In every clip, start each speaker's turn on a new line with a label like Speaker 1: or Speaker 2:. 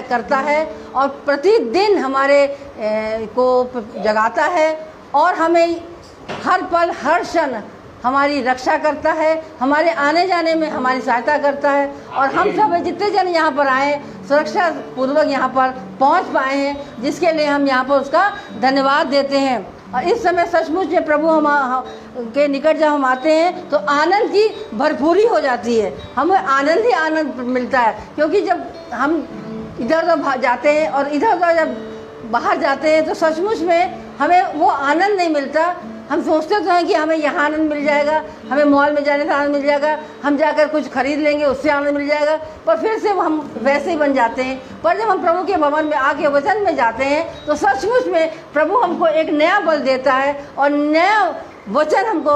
Speaker 1: करता है और प्रतिदिन हमारे को जगाता है और हमें हर पल हर क्षण हमारी रक्षा करता है, हमारे आने जाने में हमारी सहायता करता है। और हम सब जितने जन यहाँ पर आए सुरक्षा पूर्वक यहाँ पर पहुँच पाए हैं, जिसके लिए हम यहाँ पर उसका धन्यवाद देते हैं। और इस समय सचमुच में प्रभु हम के निकट जब हम आते हैं तो आनंद की भरपूरी हो जाती है, हमें आनंद ही आनंद मिलता है। क्योंकि जब हम इधर उधर जाते हैं और इधर उधर जब बाहर जाते हैं तो सचमुच में हमें वो आनंद नहीं मिलता। हम सोचते तो हैं कि हमें यहाँ आनंद मिल जाएगा, हमें मॉल में जाने से आनंद मिल जाएगा, हम जाकर कुछ खरीद लेंगे उससे आनंद मिल जाएगा, पर फिर से हम वैसे ही बन जाते हैं। पर जब हम प्रभु के भवन में आके वचन में जाते हैं तो सचमुच में प्रभु हमको एक नया बल देता है और नया वचन हमको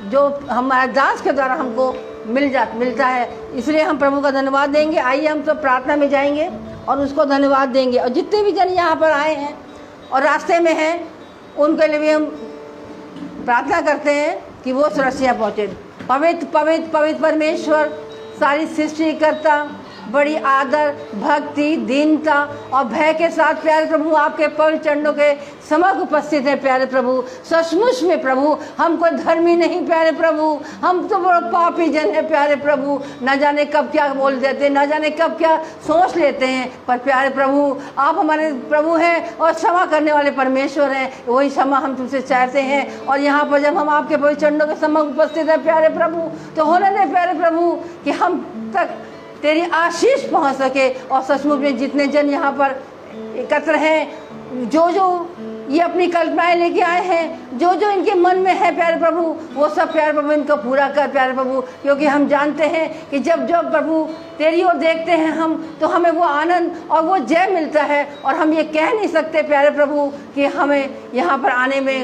Speaker 1: जो हमारे दास के द्वारा हमको मिलता है। इसलिए हम प्रभु का धन्यवाद देंगे। आइए हम सब प्रार्थना में जाएंगे और उसको धन्यवाद देंगे। और जितने भी जन यहाँ पर आए हैं और रास्ते में हैं उनके लिए भी हम प्रार्थना करते हैं कि वो सुरक्षित पहुँचे। पवित्र पवित्र पवित्र परमेश्वर, सारी सृष्टि करता, बड़ी आदर भक्ति दीनता और भय के साथ प्यारे प्रभु आपके पवित्र चरणों के समक्ष उपस्थित है। प्यारे प्रभु सचमुच में प्रभु हम कोई धर्मी नहीं प्यारे प्रभु, हम तो बड़ा पापी जन है प्यारे प्रभु। न जाने कब क्या बोल देते, न जाने कब क्या सोच लेते हैं, पर प्यारे प्रभु आप हमारे प्रभु हैं और क्षमा करने वाले परमेश्वर हैं। वही क्षमा हम तुमसे चाहते हैं। और यहाँ पर जब हम आपके पवित्र चरणों के समक्ष उपस्थित है प्यारे प्रभु, तो होने दे प्यारे प्रभु कि हम तक तेरी आशीष पहुंच सके। और सचमुच में जितने जन यहाँ पर एकत्र हैं, जो जो ये अपनी कल्पनाएं लेके आए हैं, जो जो इनके मन में है प्यारे प्रभु, वो सब प्यारे प्रभु इनको पूरा कर प्यारे प्रभु। क्योंकि हम जानते हैं कि जब जब प्रभु तेरी ओर देखते हैं हम, तो हमें वो आनंद और वो जय मिलता है। और हम ये कह नहीं सकते प्यारे प्रभु कि हमें यहाँ पर आने में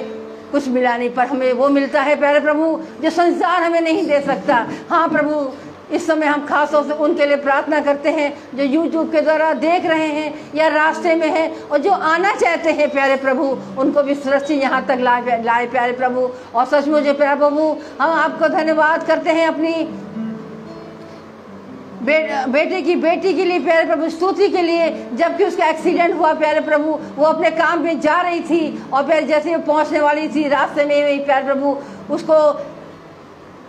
Speaker 1: कुछ मिला नहीं, पर हमें वो मिलता है प्यारे प्रभु जो संसार हमें नहीं दे सकता। हाँ प्रभु, इस समय हम खास तौर से उनके लिए प्रार्थना करते हैं जो YouTube के द्वारा देख रहे हैं या रास्ते में हैं और जो आना चाहते हैं प्यारे प्रभु, उनको भी सुरक्षित यहाँ तक लाए प्यारे प्रभु। और सचमुच प्यारे प्रभु हम आपको धन्यवाद करते हैं अपनी बेटी के लिए प्यारे प्रभु, स्तुति के लिए। जबकि उसका एक्सीडेंट हुआ प्यारे प्रभु, वो अपने काम में जा रही थी और फिर जैसे वो पहुँचने वाली थी रास्ते में ही प्यारे प्रभु उसको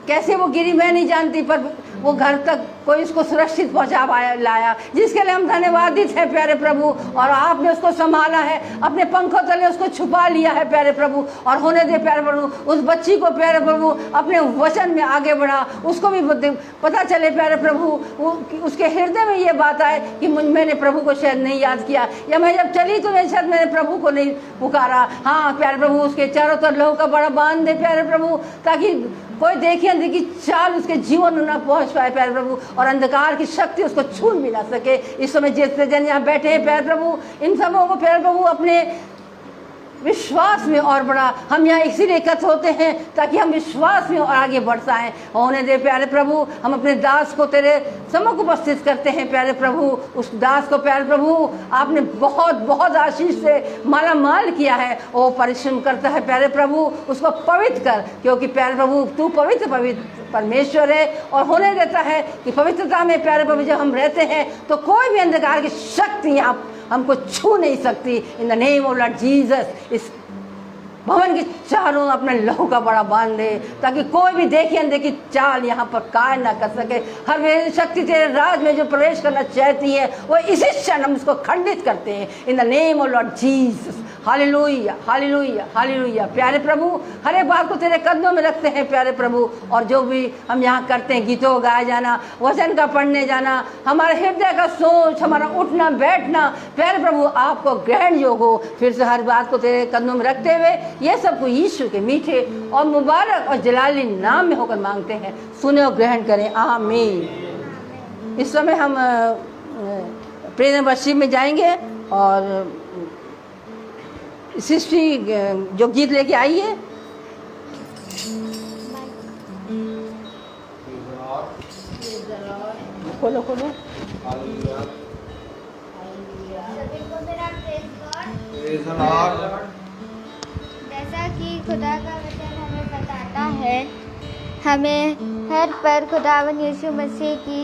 Speaker 1: कैसे वो गिरी मैं नहीं जानती, पर वो घर तक कोई उसको सुरक्षित पहुंचा पाया लाया, जिसके लिए हम धन्यवादित हैं प्यारे प्रभु। और आपने उसको संभाला है, अपने पंखों तले उसको छुपा लिया है प्यारे प्रभु। और होने दे प्यारे प्रभु उस बच्ची को प्यारे प्रभु अपने वचन में आगे बढ़ा, उसको भी पता चले प्यारे प्रभु, उसके हृदय में ये बात आए कि मैंने प्रभु को शायद नहीं याद किया, या मैं जब चली तो शायद मैंने प्रभु को नहीं पुकारा। हाँ प्यारे प्रभु उसके चारों तरफ लहू का बड़ा बांध दे प्यारे प्रभु, ताकि कोई देखी अंधेरी चाल उसके जीवन में न पहुंच पाए प्यारे प्रभु, और अंधकार की शक्ति उसको छू भी ना सके। इस समय जितने जन यहाँ बैठे हैं प्यारे प्रभु, इन सबों को प्यारे प्रभु अपने विश्वास में और बड़ा, हम यहाँ इसीलिए एकत्र होते हैं ताकि हम विश्वास में और आगे बढ़ पाएं। होने दे प्यारे प्रभु, हम अपने दास को तेरे सम्मुख उपस्थित करते हैं प्यारे प्रभु। उस दास को प्यारे प्रभु आपने बहुत बहुत आशीष से माला माल किया है, वो परिश्रम करता है प्यारे प्रभु, उसको पवित्र कर, क्योंकि प्यारे प्रभु तू पवित्र पवित्र परमेश्वर है। और होने देता है कि पवित्रता में प्यारे प्रभु जब हम रहते हैं तो कोई भी अंधकार की शक्ति यहाँ हमको छू नहीं सकती। In the name of Lord Jesus इस भवन के चारों अपने लहू का बड़ा बांध दे, ताकि कोई भी देखी अनदेखी चाल यहाँ पर काय ना कर सके। हर वे शक्ति तेरे राज में जो प्रवेश करना चाहती है वो इसी क्षण हम उसको खंडित करते हैं। In the name of Lord Jesus, hallelujah hallelujah hallelujah. प्यारे प्रभु हर एक बात को तेरे कदमों में रखते हैं प्यारे प्रभु। और जो भी हम यहाँ करते हैं, गीतों गाया जाना, वचन का पढ़ने जाना, हमारे हृदय का सोच, हमारा उठना बैठना प्यारे प्रभु आपको ग्रहण योग हो। फिर से हर बात को तेरे कदमों में रखते हुए ये सब को यीशु के मीठे और मुबारक और जलाली नाम में होकर मांगते हैं, सुने और ग्रहण करें, आमीन। इस समय हम प्रेम वर्शिप में जाएंगे और सृष्टि जो गीत लेके आई है खोलो खोलो।
Speaker 2: जैसा कि खुदा का वचन हमें बताता है, हमें हर पर खुदावन यीशु मसीह की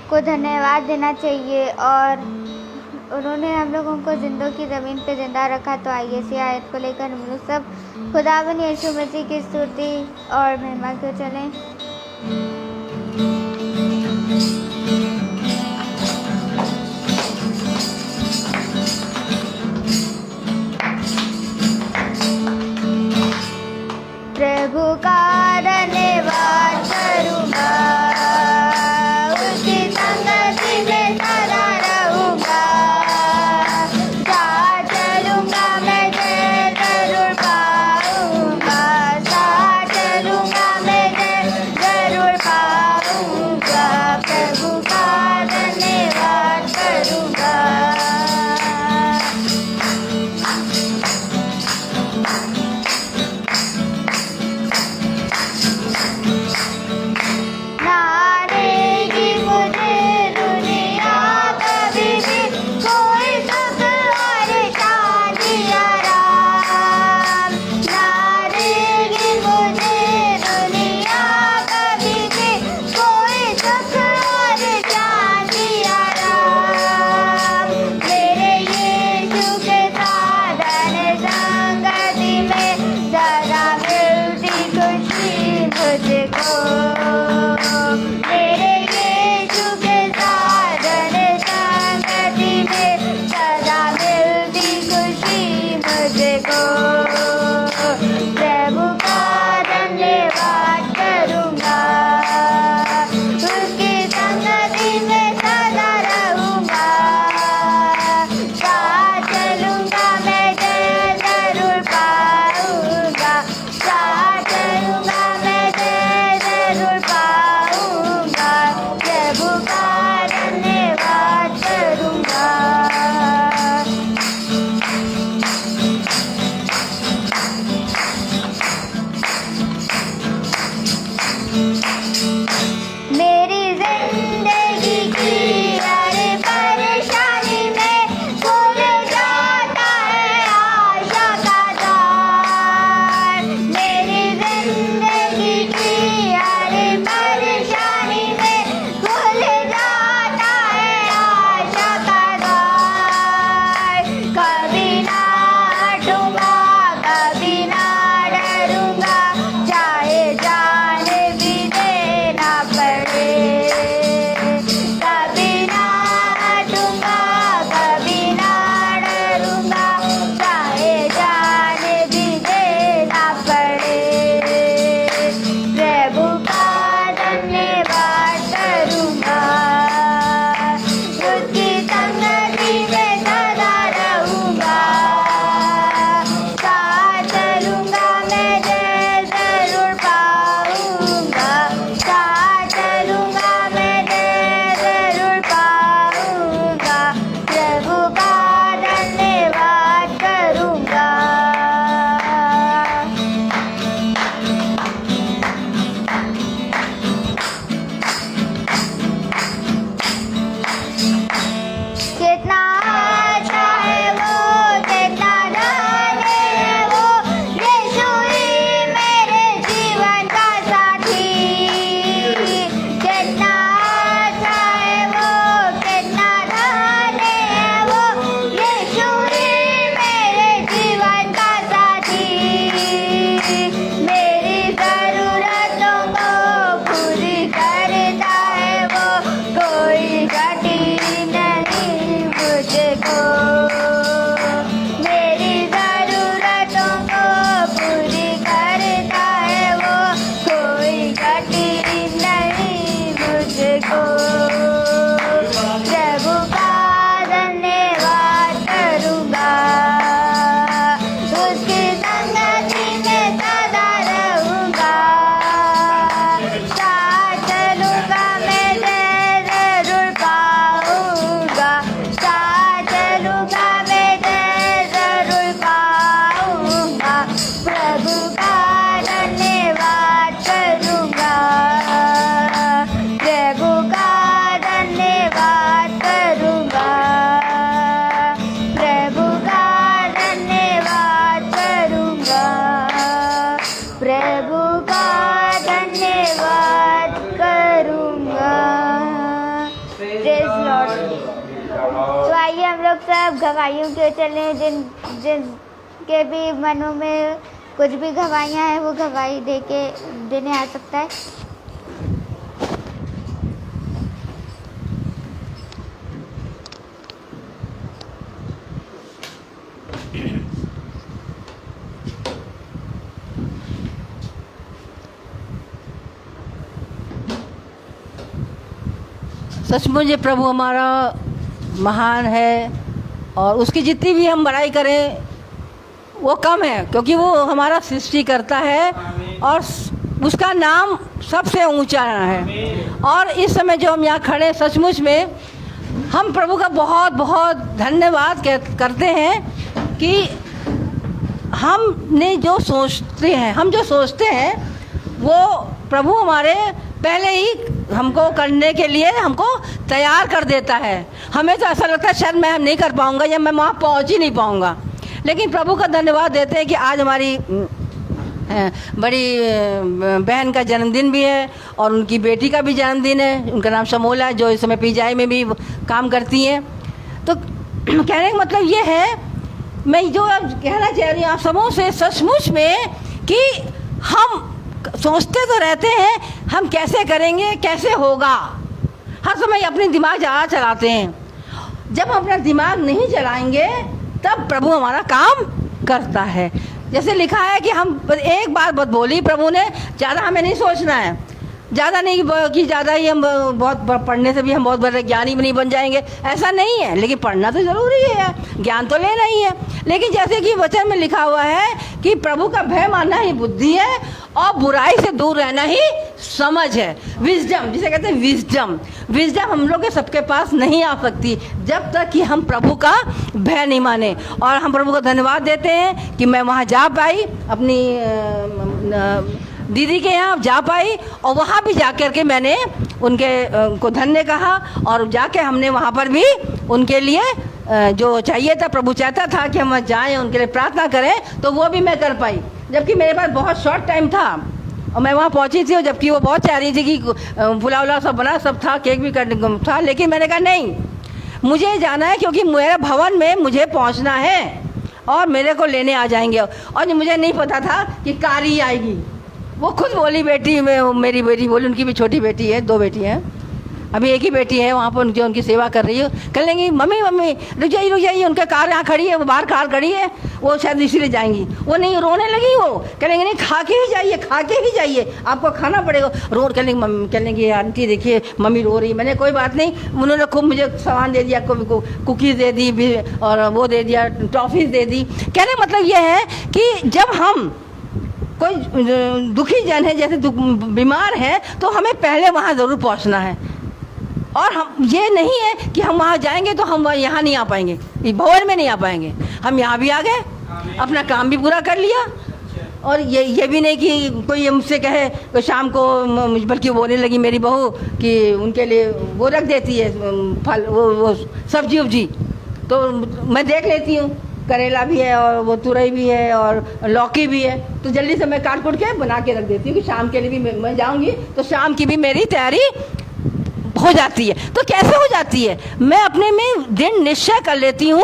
Speaker 2: को धन्यवाद देना चाहिए और उन्होंने हम लोगों को जिंदों की ज़मीन पे जिंदा रखा। तो आइए इसी आयत को लेकर हम लोग सब खुदावन यीशु मसीह की स्तुति और महिमा को चलें। प्रभु का धन्यवाद करूँगा, उसकी संगति में सदा रहूँगा। साथ चलूँगा मैं जय जरूर पाऊँगा, साथ चलूँगा मैं जय तो आइए हम लोग सब गवाहियों के चलें, जिनके भी मनों में कुछ भी गवाहियाँ हैं वो गवाही देने आ सकता है।
Speaker 1: सचमुच ये प्रभु हमारा महान है और उसकी जितनी भी हम बड़ाई करें वो कम है, क्योंकि वो हमारा सृष्टि करता है और उसका नाम सबसे ऊंचा है। और इस समय जो हम यहाँ खड़े, सचमुच में हम प्रभु का बहुत बहुत धन्यवाद करते हैं कि हमने जो सोचते हैं वो प्रभु हमारे पहले ही हमको करने के लिए हमको तैयार कर देता है। हमें तो ऐसा लगता है शायद मैं नहीं कर पाऊँगा या मैं वहाँ पहुँच ही नहीं पाऊँगा, लेकिन प्रभु का धन्यवाद देते हैं कि आज हमारी बड़ी बहन का जन्मदिन भी है और उनकी बेटी का भी जन्मदिन है। उनका नाम समोला है, जो इस समय पीजीआई में भी काम करती हैं। तो कहने का मतलब ये है, मैं जो अब कहना चाह रही हूँ आप सबों से, सचमुच में कि हम सोचते तो रहते हैं हम कैसे करेंगे, कैसे होगा, हर समय अपने दिमाग ज़्यादा चलाते हैं। जब हम अपना दिमाग नहीं चलाएंगे तब प्रभु हमारा काम करता है। जैसे लिखा है कि हम एक बार बात बोली प्रभु ने, ज़्यादा हमें नहीं सोचना है, ज़्यादा नहीं कि ज़्यादा ही हम बहुत पढ़ने से भी हम बहुत बड़े ज्ञानी भी नहीं बन जाएंगे, ऐसा नहीं है। लेकिन पढ़ना तो ज़रूरी है, ज्ञान तो लेना ही है। लेकिन जैसे कि वचन में लिखा हुआ है कि प्रभु का भय मानना ही बुद्धि है और बुराई से दूर रहना ही समझ है, विजडम जिसे कहते हैं। विजडम हम लोग के सबके पास नहीं आ सकती जब तक कि हम प्रभु का भय नहीं माने। और हम प्रभु को धन्यवाद देते हैं कि मैं वहाँ जा पाई, अपनी दीदी के यहाँ जा पाई और वहाँ भी जा कर के मैंने उनको धन्य कहा और जाके हमने वहाँ पर भी उनके लिए जो चाहिए था, प्रभु चाहता था कि हम जाएं उनके लिए प्रार्थना करें, तो वो भी मैं कर पाई। जबकि मेरे पास बहुत शॉर्ट टाइम था और मैं वहाँ पहुँची थी, और जबकि वो बहुत चाह रही थी कि पुलाव उलाव सब बना, सब था, केक भी था, लेकिन मैंने कहा नहीं, मुझे जाना है क्योंकि मेरे भवन में मुझे पहुँचना है और मेरे को लेने आ जाएंगे। और मुझे नहीं पता था कि कारी आएगी। वो खुद बोली, बेटी में मेरी बेटी बोली, उनकी भी छोटी बेटी है, 2 बेटी हैं, अभी एक ही बेटी है वहाँ पर जो उनकी सेवा कर रही है। कह लेंगी मम्मी रुक जाइए, उनका कार यहाँ खड़ी है, वो बाहर कार खड़ी है, वो शायद इसीलिए जाएंगी। वो नहीं, रोने लगी, वो कह लेंगे नहीं खा के ही जाइए, आपको खाना पड़ेगा। कह लेंगे आंटी देखिए मम्मी रो रही। मैंने कोई बात नहीं, उन्होंने खूब मुझे सामान दे दिया, कुकीज़ दे दी और वो दे दिया, टॉफ़ीज़ दे दी। कहने का मतलब ये है कि जब हम कोई दुखी जन है, जैसे बीमार है, तो हमें पहले वहाँ ज़रूर पहुँचना है। और हम ये नहीं है कि हम वहाँ जाएंगे तो हम यहाँ नहीं आ पाएंगे, भवन में नहीं आ पाएंगे। हम यहाँ भी आ गए, अपना काम भी पूरा कर लिया। और ये भी नहीं कि कोई मुझसे कहे तो शाम को, बल्कि बोलने लगी मेरी बहू कि उनके लिए वो रख देती है फल, वो सब्जी उब्जी, तो मैं देख लेती हूँ, करेला भी है और वो तुरई भी है और लौकी भी है, तो जल्दी से मैं काट के बना के रख देती हूँ कि शाम के लिए भी मैं जाऊँगी तो शाम की भी मेरी तैयारी हो जाती है। तो कैसे हो जाती है? मैं अपने में दृढ़ निश्चय कर लेती हूँ।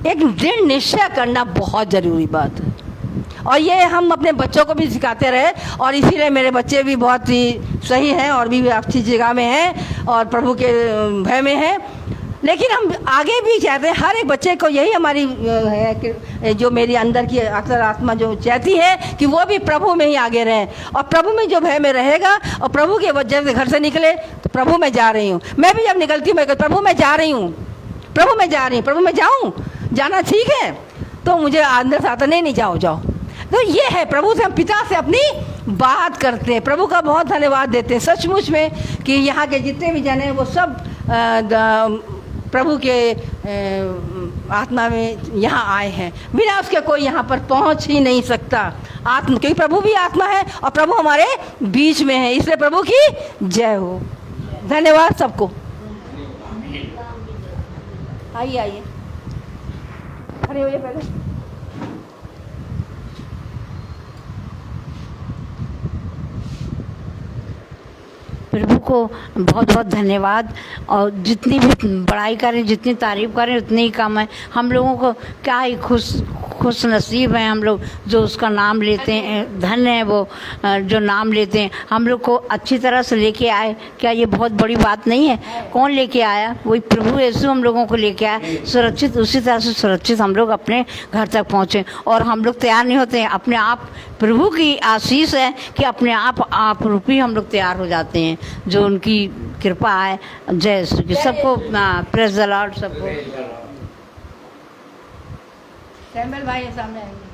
Speaker 1: एक दृढ़ निश्चय करना बहुत ज़रूरी बात है, और ये हम अपने बच्चों को भी सिखाते रहे, और इसीलिए मेरे बच्चे भी बहुत ही सही हैं और भी अच्छी जगह में हैं और प्रभु के भय में हैं। लेकिन हम आगे भी चाहते हैं, हर एक बच्चे को यही हमारी है कि जो मेरी अंदर की आत्मा जो चाहती है कि वो भी प्रभु में ही आगे रहें, और प्रभु में जो भय में रहेगा और प्रभु के वजह से घर से निकले तो प्रभु में जा रही हूँ। मैं भी जब निकलती हूँ मैं कहती प्रभु मैं जा रही हूँ, प्रभु में जा रही हूँ, प्रभु में जाऊँ, जाना ठीक है, तो मुझे अंदर से आता नहीं जाओ। तो ये है, प्रभु से हम पिता से अपनी बात करते हैं, प्रभु का बहुत धन्यवाद देते हैं सचमुच में कि यहाँ के जितने भी जन हैं वो सब प्रभु के आत्मा में यहाँ आए हैं। बिना उसके कोई यहाँ पर पहुँच ही नहीं सकता। आत्मा, क्योंकि प्रभु भी आत्मा है और प्रभु हमारे बीच में है, इसलिए प्रभु की जय हो। धन्यवाद सबको। आइए खड़े होइए पहले। प्रभु
Speaker 3: को बहुत बहुत धन्यवाद। और जितनी भी बड़ाई करें, जितनी तारीफ़ करें उतनी ही कम है। हम लोगों को क्या ही खुश नसीब हैं हम लोग जो उसका नाम लेते हैं। धन्य है वो जो नाम लेते हैं। हम लोग को अच्छी तरह से लेके आए, क्या ये बहुत बड़ी बात नहीं है? कौन लेके आया? वही प्रभु यीशु हम लोगों को लेके आया सुरक्षित। उसी तरह से सुरक्षित हम लोग अपने घर तक पहुँचे। और हम लोग तैयार नहीं होते हैं, अपने आप प्रभु की आशीष है कि अपने आप रूपी हम लोग तैयार हो जाते हैं, जो उनकी कृपा है। जय यीशु की सबको प्रेज द लॉर्ड। सबको सैमुअल भाई सामने आएंगे।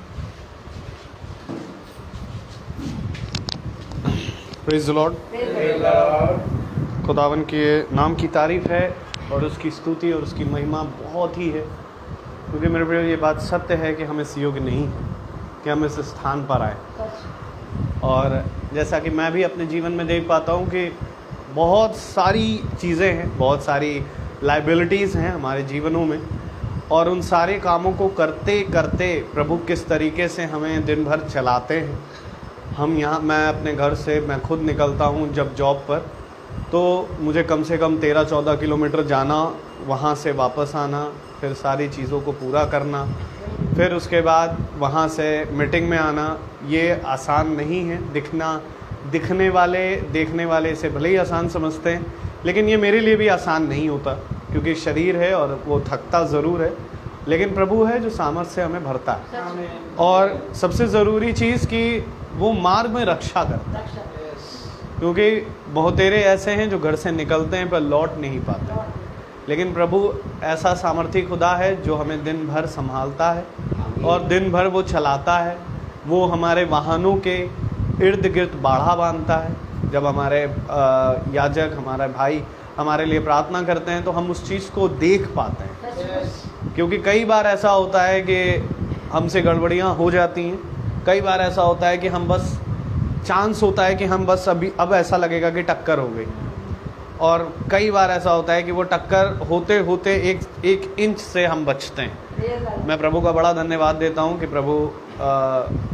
Speaker 4: Praise the Lord. खुदावन के नाम की तारीफ है और उसकी स्तुति और उसकी महिमा बहुत ही है, क्योंकि मेरे प्रिय ये बात सत्य है कि हम इस योग्य नहीं कि हम इस स्थान पर आए। और जैसा कि मैं भी अपने जीवन में देख पाता हूँ कि बहुत सारी चीज़ें हैं, बहुत सारी लाइबिलिटीज़ हैं हमारे जीवनों में, और उन सारे कामों को करते करते प्रभु किस तरीके से हमें दिन भर चलाते हैं। हम यहाँ, मैं अपने घर से मैं खुद निकलता हूँ जब जॉब पर, तो मुझे कम से कम 13-14 किलोमीटर जाना, वहाँ से वापस आना, फिर सारी चीज़ों को पूरा करना, फिर उसके बाद वहाँ से मीटिंग में आना। ये आसान नहीं है। देखने वाले इसे भले ही आसान समझते हैं, लेकिन ये मेरे लिए भी आसान नहीं होता, क्योंकि शरीर है और वो थकता ज़रूर है, लेकिन प्रभु है जो सामर्थ्य से हमें भरता है। और सबसे ज़रूरी चीज़ कि वो मार्ग में रक्षा करता है, क्योंकि बहुतेरे ऐसे हैं जो घर से निकलते हैं पर लौट नहीं पाते, लेकिन प्रभु ऐसा सामर्थी खुदा है जो हमें दिन भर संभालता है और दिन भर वो चलाता है। वो हमारे वाहनों के इर्द गिर्द बाड़ा बांधता है। जब हमारे याजक, हमारे भाई हमारे लिए प्रार्थना करते हैं तो हम उस चीज़ को देख पाते हैं, क्योंकि कई बार ऐसा होता है कि हमसे गड़बड़ियाँ हो जाती हैं। कई बार ऐसा होता है कि हम बस चांस होता है कि हम बस अब ऐसा लगेगा कि टक्कर हो गई, और कई बार ऐसा होता है कि वो टक्कर होते होते एक इंच से हम बचते हैं। मैं प्रभु का बड़ा धन्यवाद देता हूँ कि प्रभु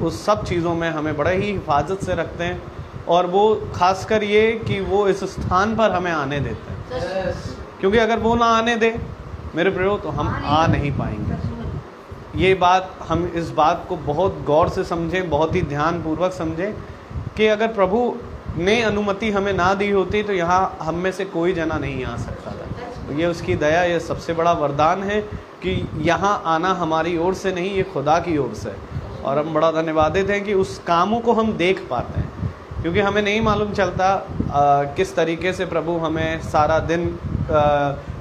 Speaker 4: उस सब चीज़ों में हमें बड़े ही हिफाजत से रखते हैं, और वो खासकर ये कि वो इस स्थान पर हमें आने देते हैं, क्योंकि अगर वो ना आने दे मेरे प्रियो तो हम आ नहीं पाएंगे। ये बात, हम इस बात को बहुत गौर से समझें, बहुत ही ध्यानपूर्वक समझें कि अगर प्रभु ने अनुमति हमें ना दी होती तो यहाँ हम में से कोई जना नहीं आ सकता था। ये उसकी दया, ये सबसे बड़ा वरदान है कि यहाँ आना हमारी ओर से नहीं, ये खुदा की ओर से। और हम बड़ा धन्यवादित हैं कि उस कामों को हम देख पाते हैं, क्योंकि हमें नहीं मालूम चलता किस तरीके से प्रभु हमें सारा दिन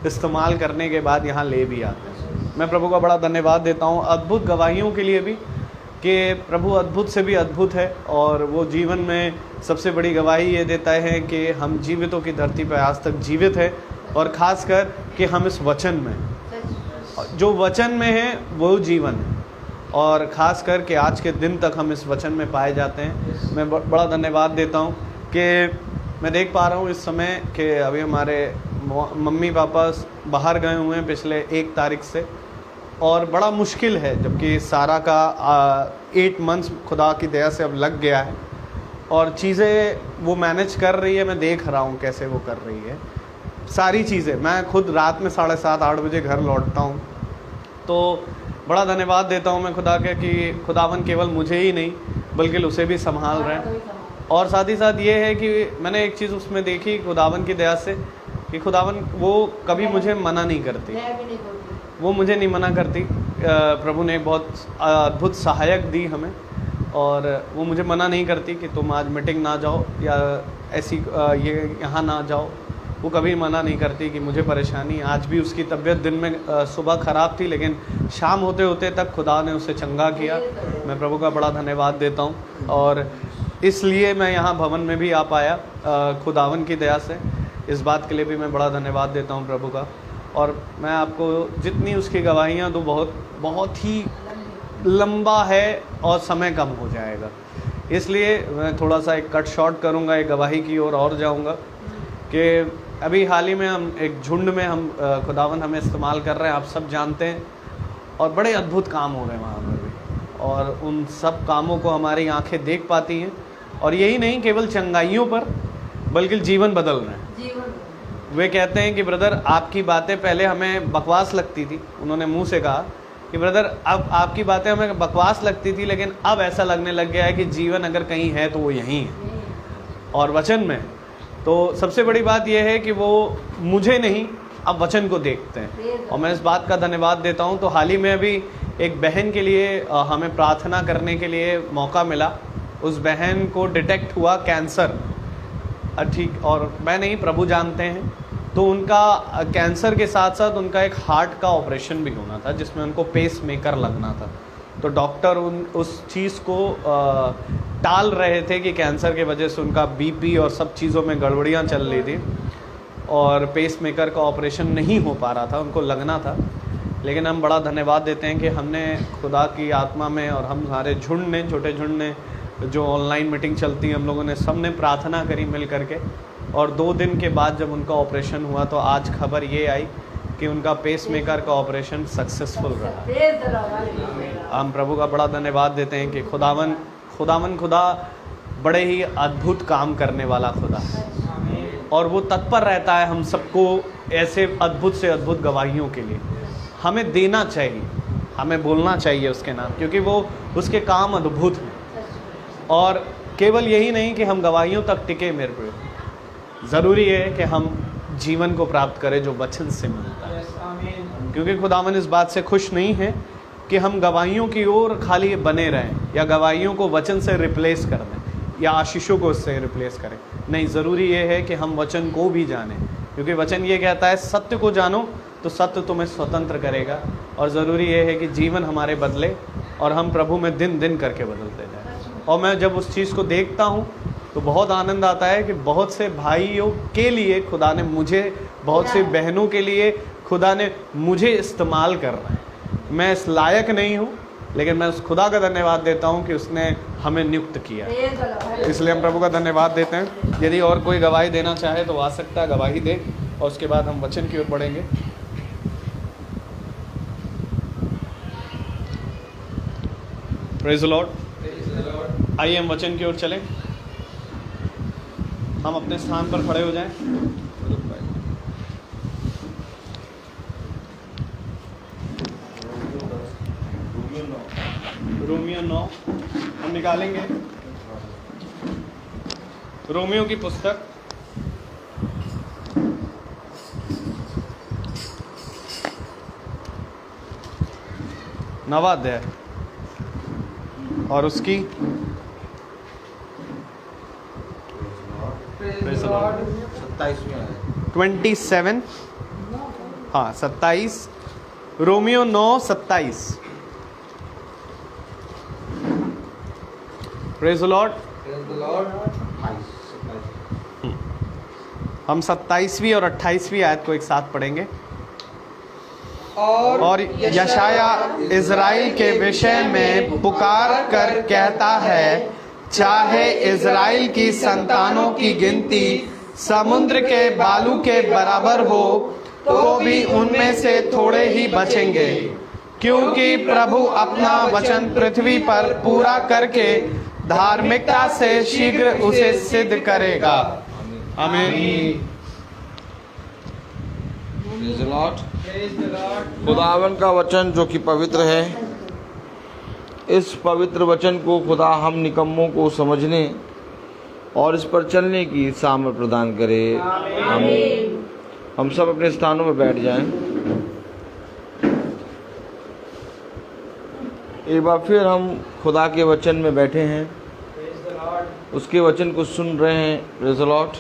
Speaker 4: इस्तेमाल करने के बाद यहाँ ले भी आते हैं। मैं प्रभु का बड़ा धन्यवाद देता हूँ अद्भुत गवाहियों के लिए भी, कि प्रभु अद्भुत से भी अद्भुत है, और वो जीवन में सबसे बड़ी गवाही ये देता है कि हम जीवितों की धरती पर आज तक जीवित है, और ख़ास कर कि हम इस वचन में, जो वचन में है वो जीवन है, और ख़ास कर कि आज के दिन तक हम इस वचन में पाए जाते हैं। मैं बड़ा धन्यवाद देता हूँ कि मैं देख पा रहा हूँ इस समय कि अभी हमारे मम्मी पापा बाहर गए हुए हैं पिछले 1 तारीख से, और बड़ा मुश्किल है, जबकि सारा का 8 मंथ्स खुदा की दया से अब लग गया है, और चीज़ें वो मैनेज कर रही है। मैं देख रहा हूँ कैसे वो कर रही है सारी चीज़ें। मैं खुद रात में 7:30-8 बजे घर लौटता हूँ, तो बड़ा धन्यवाद देता हूँ मैं खुदा के कि खुदावन केवल मुझे ही नहीं बल्कि उसे भी संभाल रहे हैं। और साथ ही साथ ये है कि मैंने एक चीज़ उसमें देखी खुदावन की दया से, कि खुदावन वो कभी मुझे मना नहीं करती, वो मुझे नहीं मना करती। प्रभु ने बहुत अद्भुत सहायक दी हमें, और वो मुझे मना नहीं करती कि तुम आज मीटिंग ना जाओ या ऐसी ये यहाँ ना जाओ। वो कभी मना नहीं करती कि मुझे परेशानी। आज भी उसकी तबीयत दिन में सुबह ख़राब थी, लेकिन शाम होते होते तक खुदा ने उसे चंगा किया। मैं प्रभु का बड़ा धन्यवाद देता हूँ, और इसलिए मैं यहाँ भवन में भी आ पाया खुदावन की दया से। इस बात के लिए भी मैं बड़ा धन्यवाद देता हूँ प्रभु का। और मैं आपको जितनी उसकी गवाहियाँ दूँ बहुत ही लंबा है और समय कम हो जाएगा, इसलिए मैं थोड़ा सा एक कट शॉर्ट करूँगा, एक गवाही की ओर और जाऊँगा कि अभी हाल ही में हम एक झुंड में हम खुदावन हमें इस्तेमाल कर रहे हैं, आप सब जानते हैं, और बड़े अद्भुत काम हो रहे हैं वहाँ पर भी, और उन सब कामों को हमारी आंखें देख पाती हैं। और यही नहीं केवल चंगाइयों पर, बल्कि जीवन बदल रहे हैं। वे कहते हैं कि ब्रदर आपकी बातें पहले हमें बकवास लगती थी, उन्होंने मुंह से कहा कि ब्रदर अब आपकी बातें हमें बकवास लगती थी, लेकिन अब ऐसा लगने लग गया है कि जीवन अगर कहीं है तो वो यहीं है और वचन में। तो सबसे बड़ी बात यह है कि वो मुझे नहीं, अब वचन को देखते हैं और मैं इस बात का धन्यवाद देता हूँ। तो हाल ही में अभी एक बहन के लिए हमें प्रार्थना करने के लिए मौका मिला। उस बहन को डिटेक्ट हुआ कैंसर, ठीक, और मैं नहीं, प्रभु जानते हैं। तो उनका कैंसर के साथ साथ उनका एक हार्ट का ऑपरेशन भी होना था जिसमें उनको पेस मेकर लगना था। तो डॉक्टर उस चीज़ को टाल रहे थे कि कैंसर के वजह से उनका बीपी और सब चीज़ों में गड़बड़ियाँ चल रही थी और पेस मेकर का ऑपरेशन नहीं हो पा रहा था, उनको लगना था। लेकिन हम बड़ा धन्यवाद देते हैं कि हमने खुदा की आत्मा में और हम सारे झुंड ने, छोटे झुंड ने, जो ऑनलाइन मीटिंग चलती है, हम लोगों ने सबने प्रार्थना करी मिल करके। और 2 दिन के बाद जब उनका ऑपरेशन हुआ तो आज खबर ये आई कि उनका पेस मेकर का ऑपरेशन सक्सेसफुल रहा। हम प्रभु का बड़ा धन्यवाद देते हैं कि खुदा बड़े ही अद्भुत काम करने वाला खुदा है और वो तत्पर रहता है हम सबको ऐसे अद्भुत से अद्भुत गवाहियों के लिए। हमें देना चाहिए, हमें बोलना चाहिए उसके नाम, क्योंकि वो उसके काम अद्भुत हैं। और केवल यही नहीं कि हम गवाहियों तक टिके, मेरे को ज़रूरी है कि हम जीवन को प्राप्त करें जो वचन से मिलता है, क्योंकि खुदावन इस बात से खुश नहीं है कि हम गवाहियों की ओर खाली बने रहें या गवाहियों को वचन से रिप्लेस कर दें या आशीषों को उससे रिप्लेस करें। नहीं, ज़रूरी ये है कि हम वचन को भी जानें, क्योंकि वचन ये कहता है सत्य को जानो तो सत्य तुम्हें स्वतंत्र करेगा। और ज़रूरी ये है कि जीवन हमारे बदले और हम प्रभु में दिन दिन करके बदलते जाएं। और मैं जब उस चीज़ को देखता हूँ तो बहुत आनंद आता है कि बहुत से भाइयों के लिए खुदा ने मुझे, बहुत से बहनों के लिए खुदा ने मुझे इस्तेमाल कर रहा है। मैं इस लायक नहीं हूँ, लेकिन मैं उस खुदा का धन्यवाद देता हूँ कि उसने हमें नियुक्त किया। इसलिए हम प्रभु का धन्यवाद देते हैं। यदि और कोई गवाही देना चाहे तो आ सकता है, गवाही दे, और उसके बाद हम वचन की ओर बढ़ेंगे। Praise the Lord. आइए हम वचन की ओर चलें। हम अपने स्थान पर खड़े हो जाएं। रोमियो 9 हम निकालेंगे। रोमियो की पुस्तक नवा अध्याय और उसकी 27, हाँ 27, रोमियो 9:27। Praise the Lord. हम 27वीं और 28वीं आयत को एक साथ पढ़ेंगे। और यशाया इज़राइल के विषय में पुकार कर कहता है, चाहे इज़राइल की संतानों की गिनती समुद्र के बालू के बराबर हो तो भी उनमें से थोड़े ही बचेंगे, क्योंकि प्रभु अपना वचन पृथ्वी पर पूरा करके धार्मिकता से शीघ्र उसे सिद्ध करेगा। आमीन।
Speaker 5: खुदावन का वचन जो कि पवित्र है, इस पवित्र वचन को खुदा हम निकम्मों को समझने और इस पर चलने की सामर्थ प्रदान करे। आमीन। हम सब अपने स्थानों में बैठ जाएं। एक बार फिर हम खुदा के वचन में बैठे हैं, उसके वचन को सुन रहे हैं। Praise the Lord.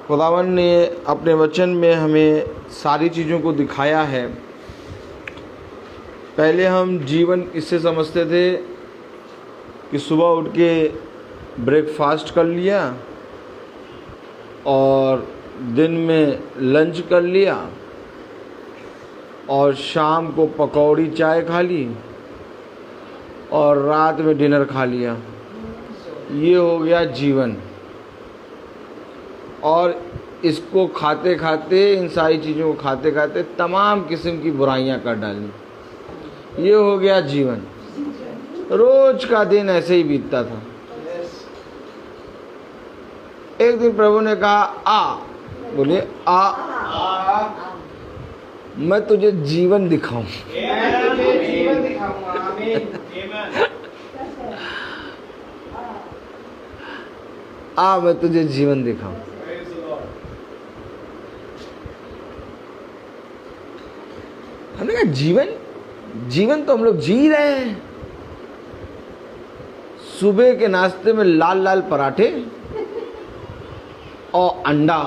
Speaker 5: खुदावन ने अपने वचन में हमें सारी चीज़ों को दिखाया है। पहले हम जीवन इससे समझते थे कि सुबह उठ के ब्रेकफास्ट कर लिया और दिन में लंच कर लिया और शाम को पकौड़ी चाय खा ली और रात में डिनर खा लिया। ये हो गया जीवन। और इसको खाते खाते, इन सारी चीज़ों को खाते खाते तमाम किस्म की बुराइयां कर डाली। ये हो गया जीवन। रोज का दिन ऐसे ही बीतता था। एक दिन प्रभु ने कहा आ, बोले आ, मैं तुझे जीवन दिखाऊं।
Speaker 4: जीवन दिखाऊंगा। आमीन।
Speaker 5: आ, मैं तुझे जीवन दिखाऊं। हमने कहा जीवन तो हम लोग जी रहे हैं। सुबह के नाश्ते में लाल लाल पराठे और अंडा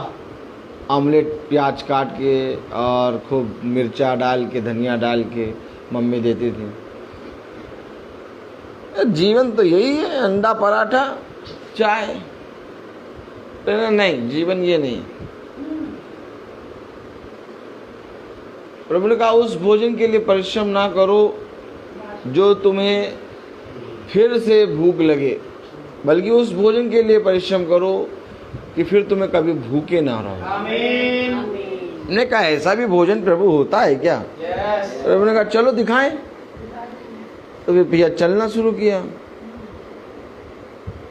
Speaker 5: ऑमलेट, प्याज काट के और खूब मिर्चा डाल के, धनिया डाल के मम्मी देती थी। जीवन तो यही है, अंडा पराठा चाय। नहीं, जीवन ये नहीं। प्रभु ने कहा उस भोजन के लिए परिश्रम ना करो जो तुम्हें फिर से भूख लगे, बल्कि उस भोजन के लिए परिश्रम करो कि फिर तुम्हें कभी भूखे ना रहो।
Speaker 4: आमीन।
Speaker 5: ने कहा ऐसा भी भोजन प्रभु होता है क्या? प्रभु ने कहा चलो दिखाएं। तो वे भैया चलना शुरू किया।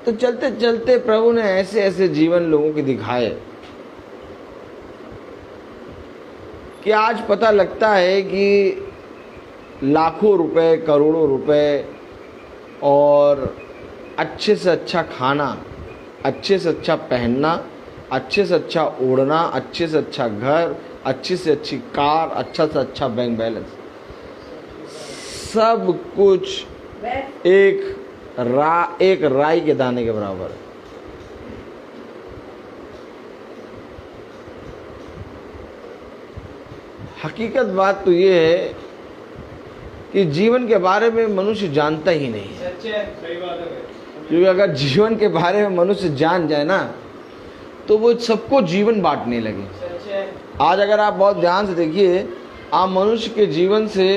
Speaker 5: तो चलते चलते प्रभु ने ऐसे ऐसे जीवन लोगों के दिखाए कि आज पता लगता है कि लाखों रुपए, करोड़ों रुपए और अच्छे से अच्छा खाना, अच्छे से अच्छा पहनना, अच्छे से अच्छा ओढ़ना, अच्छे से अच्छा घर, अच्छी से अच्छी कार, अच्छा से अच्छा बैंक बैलेंस, सब कुछ एक राई के दाने के बराबर है। हकीकत बात तो ये है कि जीवन के बारे में मनुष्य जानता ही नहीं है। क्योंकि अगर जीवन के बारे में मनुष्य जान जाए ना तो वो सबको जीवन बांटने लगे। आज अगर आप बहुत ध्यान से देखिए, आप मनुष्य के जीवन से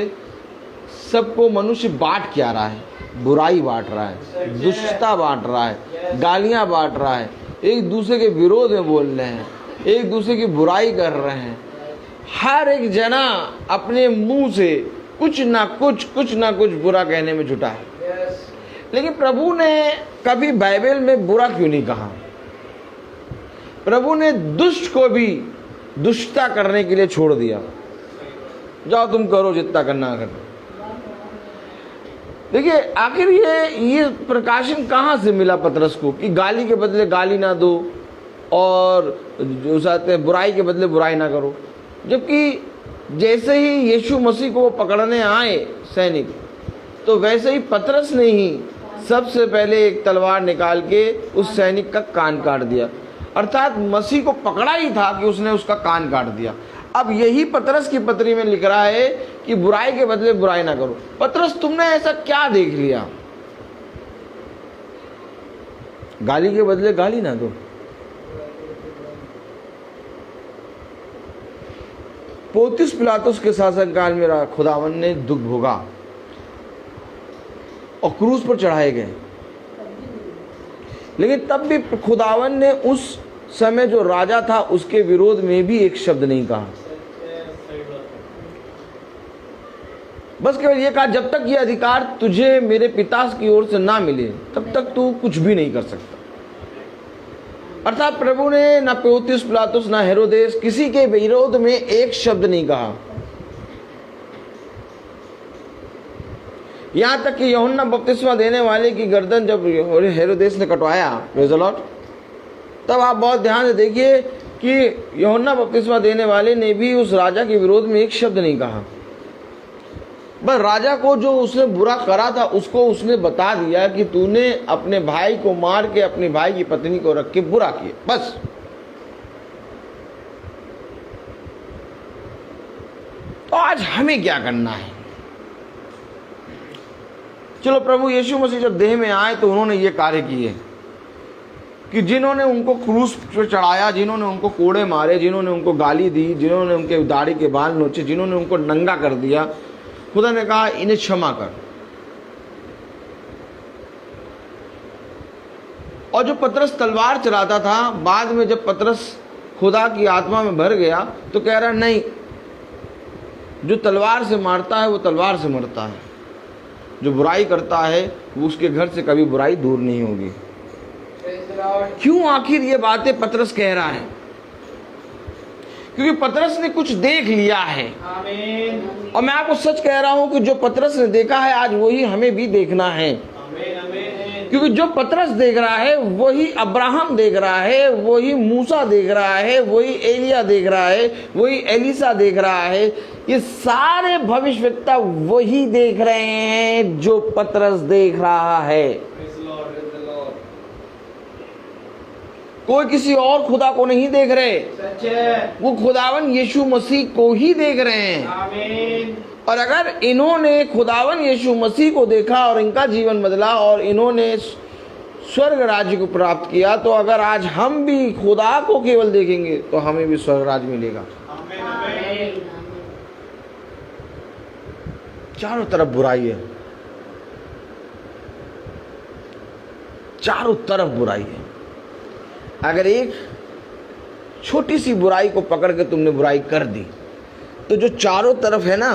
Speaker 5: सबको मनुष्य बांट क्या रहा है? बुराई बांट रहा है, दुष्टता बांट रहा है, गालियां बांट रहा है, एक दूसरे के विरोध में बोल रहे हैं, एक दूसरे की बुराई कर रहे हैं। हर एक जना अपने मुंह से कुछ ना कुछ बुरा कहने में जुटा है। लेकिन प्रभु ने कभी बाइबल में बुरा क्यों नहीं कहा? प्रभु ने दुष्ट को भी दुष्टता करने के लिए छोड़ दिया। जाओ तुम करो जितना करना करो। देखिए आखिर ये प्रकाशन कहाँ से मिला पतरस को कि गाली के बदले गाली ना दो और जो चाहते हैं बुराई के बदले बुराई ना करो। जबकि जैसे ही यीशु मसीह को पकड़ने आए सैनिक, तो वैसे ही पतरस ने ही सबसे पहले एक तलवार निकाल के उस सैनिक का कान काट दिया। अर्थात मसीह को पकड़ा ही था कि उसने उसका कान काट दिया। अब यही पतरस की पत्री में लिख रहा है कि बुराई के बदले बुराई ना करो। पतरस तुमने ऐसा क्या देख लिया? गाली के बदले गाली ना दो। पोंतियुस पिलातुस के शासनकाल में खुदावन ने दुख भोगा और क्रूस पर चढ़ाए गए, लेकिन तब भी खुदावन ने उस समय जो राजा था उसके विरोध में भी एक शब्द नहीं कहा। बस केवल ये कहा जब तक ये अधिकार तुझे मेरे पिता की ओर से ना मिले तब तक तू कुछ भी नहीं कर सकता। अर्थात प्रभु ने ना पोंतियुस पिलातुस ना हेरोदेस किसी के विरोध में एक शब्द नहीं कहा। यहां तक कि यूहन्ना बपतिस्मा देने वाले की गर्दन जब हेरोदेस ने कटवाया, प्रेज़ द लॉर्ड, तब आप बहुत ध्यान से देखिए कि यूहन्ना बपतिस्मा देने वाले ने भी उस राजा के विरोध में एक शब्द नहीं कहा। बस राजा को जो उसने बुरा करा था उसको उसने बता दिया कि तूने अपने भाई को मार के अपने भाई की पत्नी को रख के बुरा किया। बस तो आज हमें क्या करना है? चलो, प्रभु यीशु मसीह जब देह में आए तो उन्होंने ये कार्य किए कि जिन्होंने उनको क्रूस पर चढ़ाया, जिन्होंने उनको कोड़े मारे, जिन्होंने उनको गाली दी, जिन्होंने उनके दाढ़ी के बाल नोचे, जिन्होंने उनको नंगा कर दिया, खुदा ने कहा इन्हें क्षमा कर। और जो पतरस तलवार चलाता था, बाद में जब पतरस खुदा की आत्मा में भर गया तो कह रहा नहीं, जो तलवार से मारता है वो तलवार से मरता है, जो बुराई करता है वो उसके घर से कभी बुराई दूर नहीं होगी। क्यों आखिर ये बातें पतरस कह रहा है? क्योंकि पतरस ने कुछ देख लिया है। और मैं आपको सच कह रहा हूं कि जो पतरस ने देखा है आज वही हमें भी देखना है। क्योंकि जो पतरस देख रहा है वही अब्राहम देख रहा है, वही मूसा देख रहा है, वही एलिया देख रहा है, वही एलिसा देख रहा है। ये सारे भविष्यवक्ता वही देख रहे हैं जो पतरस देख रहा है। कोई किसी और खुदा को नहीं देख रहे, वो खुदावन यीशु मसीह को ही देख रहे हैं। और अगर इन्होंने खुदावन यीशु मसीह को देखा और इनका जीवन बदला और इन्होंने स्वर्ग राज्य को प्राप्त किया, तो अगर आज हम भी खुदा को केवल देखेंगे तो हमें भी स्वर्ग राज्य मिलेगा। चारों तरफ बुराई है, चारों तरफ बुराई है। अगर एक छोटी सी बुराई को पकड़ के तुमने बुराई कर दी तो जो चारों तरफ है ना,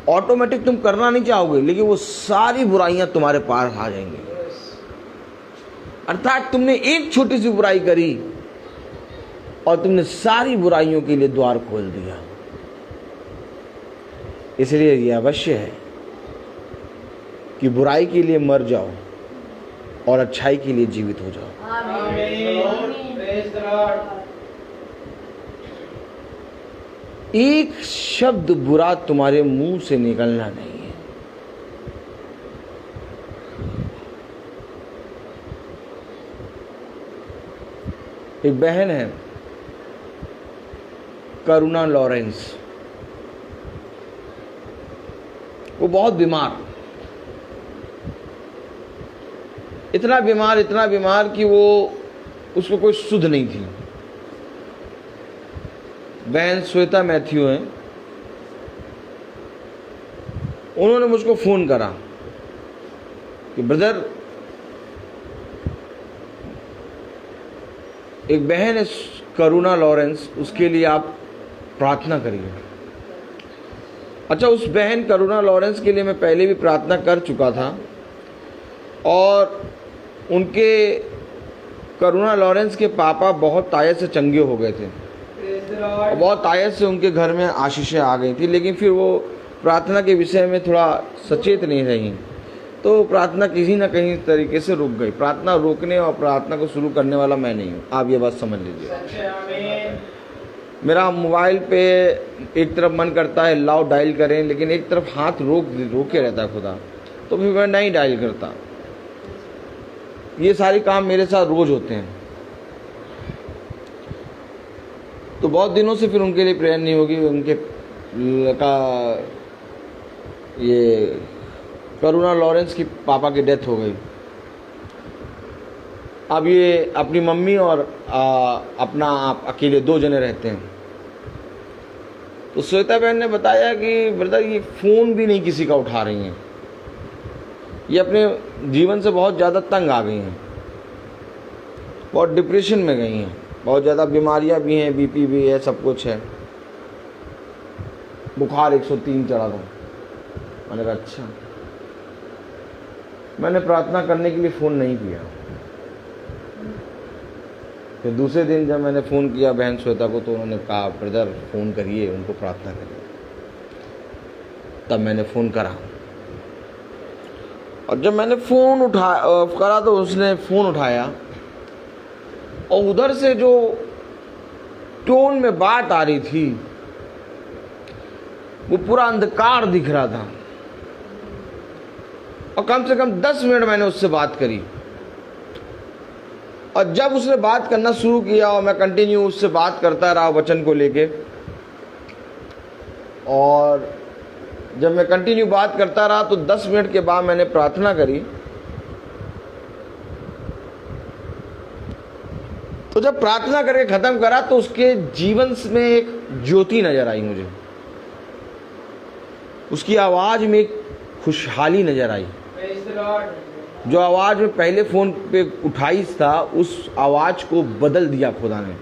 Speaker 5: ऑटोमेटिक तुम करना नहीं चाहोगे, लेकिन वो सारी बुराइयां तुम्हारे पास आ जाएंगी। अर्थात तुमने एक छोटी सी बुराई करी और तुमने सारी बुराइयों के लिए द्वार खोल दिया। इसलिए यह अवश्य है कि बुराई के लिए मर जाओ और अच्छाई के लिए जीवित हो जाओ। एक शब्द बुरा तुम्हारे मुंह से निकलना नहीं है। एक बहन है करुणा लॉरेंस, वो बहुत बीमार, इतना बीमार कि वो उसको कोई सुध नहीं थी। बहन श्वेता मैथ्यू हैं, उन्होंने मुझको फ़ोन करा कि ब्रदर, एक बहन है करुणा लॉरेंस, उसके लिए आप प्रार्थना करिए। अच्छा, उस बहन करुणा लॉरेंस के लिए मैं पहले भी प्रार्थना कर चुका था और उनके करुणा लॉरेंस के पापा बहुत तायत से चंगे हो गए थे और बहुत तायत से उनके घर में आशीषें आ गई थी, लेकिन फिर वो प्रार्थना के विषय में थोड़ा सचेत नहीं रही, तो प्रार्थना किसी न कहीं तरीके से रुक गई। प्रार्थना रोकने और प्रार्थना को शुरू करने वाला मैं नहीं हूँ, आप ये बात समझ लीजिए। मेरा मोबाइल पे एक तरफ मन करता है लाओ डायल करें, लेकिन एक तरफ हाथ रोके रहता है खुदा, तो फिर मैं नहीं डायल करता। ये सारे काम मेरे साथ रोज होते हैं, तो बहुत दिनों से फिर उनके लिए प्रेयर नहीं होगी। उनके का ये करुणा लॉरेंस की पापा की डेथ हो गई। अब ये अपनी मम्मी और अपना आप अकेले 2 जने रहते हैं। तो श्वेता बहन ने बताया कि ब्रदर, ये फ़ोन भी नहीं किसी का उठा रही हैं, ये अपने जीवन से बहुत ज़्यादा तंग आ गई हैं, बहुत डिप्रेशन में गई हैं, बहुत ज़्यादा बीमारियां भी हैं, बीपी भी है, सब कुछ है, बुखार 103 चढ़ा था। मैंने कहा अच्छा। मैंने प्रार्थना करने के लिए फ़ोन नहीं किया। फिर दूसरे दिन जब मैंने फ़ोन किया बहन श्वेता को, तो उन्होंने कहा ब्रदर फ़ोन करिए, उनको प्रार्थना करिए। तब मैंने फ़ोन करा और जब मैंने फ़ोन करा तो उसने फ़ोन उठाया और उधर से जो टोन में बात आ रही थी वो पूरा अंधकार दिख रहा था। और कम से कम 10 मिनट मैंने उससे बात करी और जब उसने बात करना शुरू किया और मैं कंटिन्यू उससे बात करता रहा वचन को लेके, और जब मैं कंटिन्यू बात करता रहा तो 10 मिनट के बाद मैंने प्रार्थना करी। तो जब प्रार्थना करके ख़त्म करा तो उसके जीवन में एक ज्योति नज़र आई मुझे, उसकी आवाज़ में एक खुशहाली नज़र आई। जो आवाज़ में पहले फ़ोन पे उठाई था, उस आवाज़ को बदल दिया खुदा ने।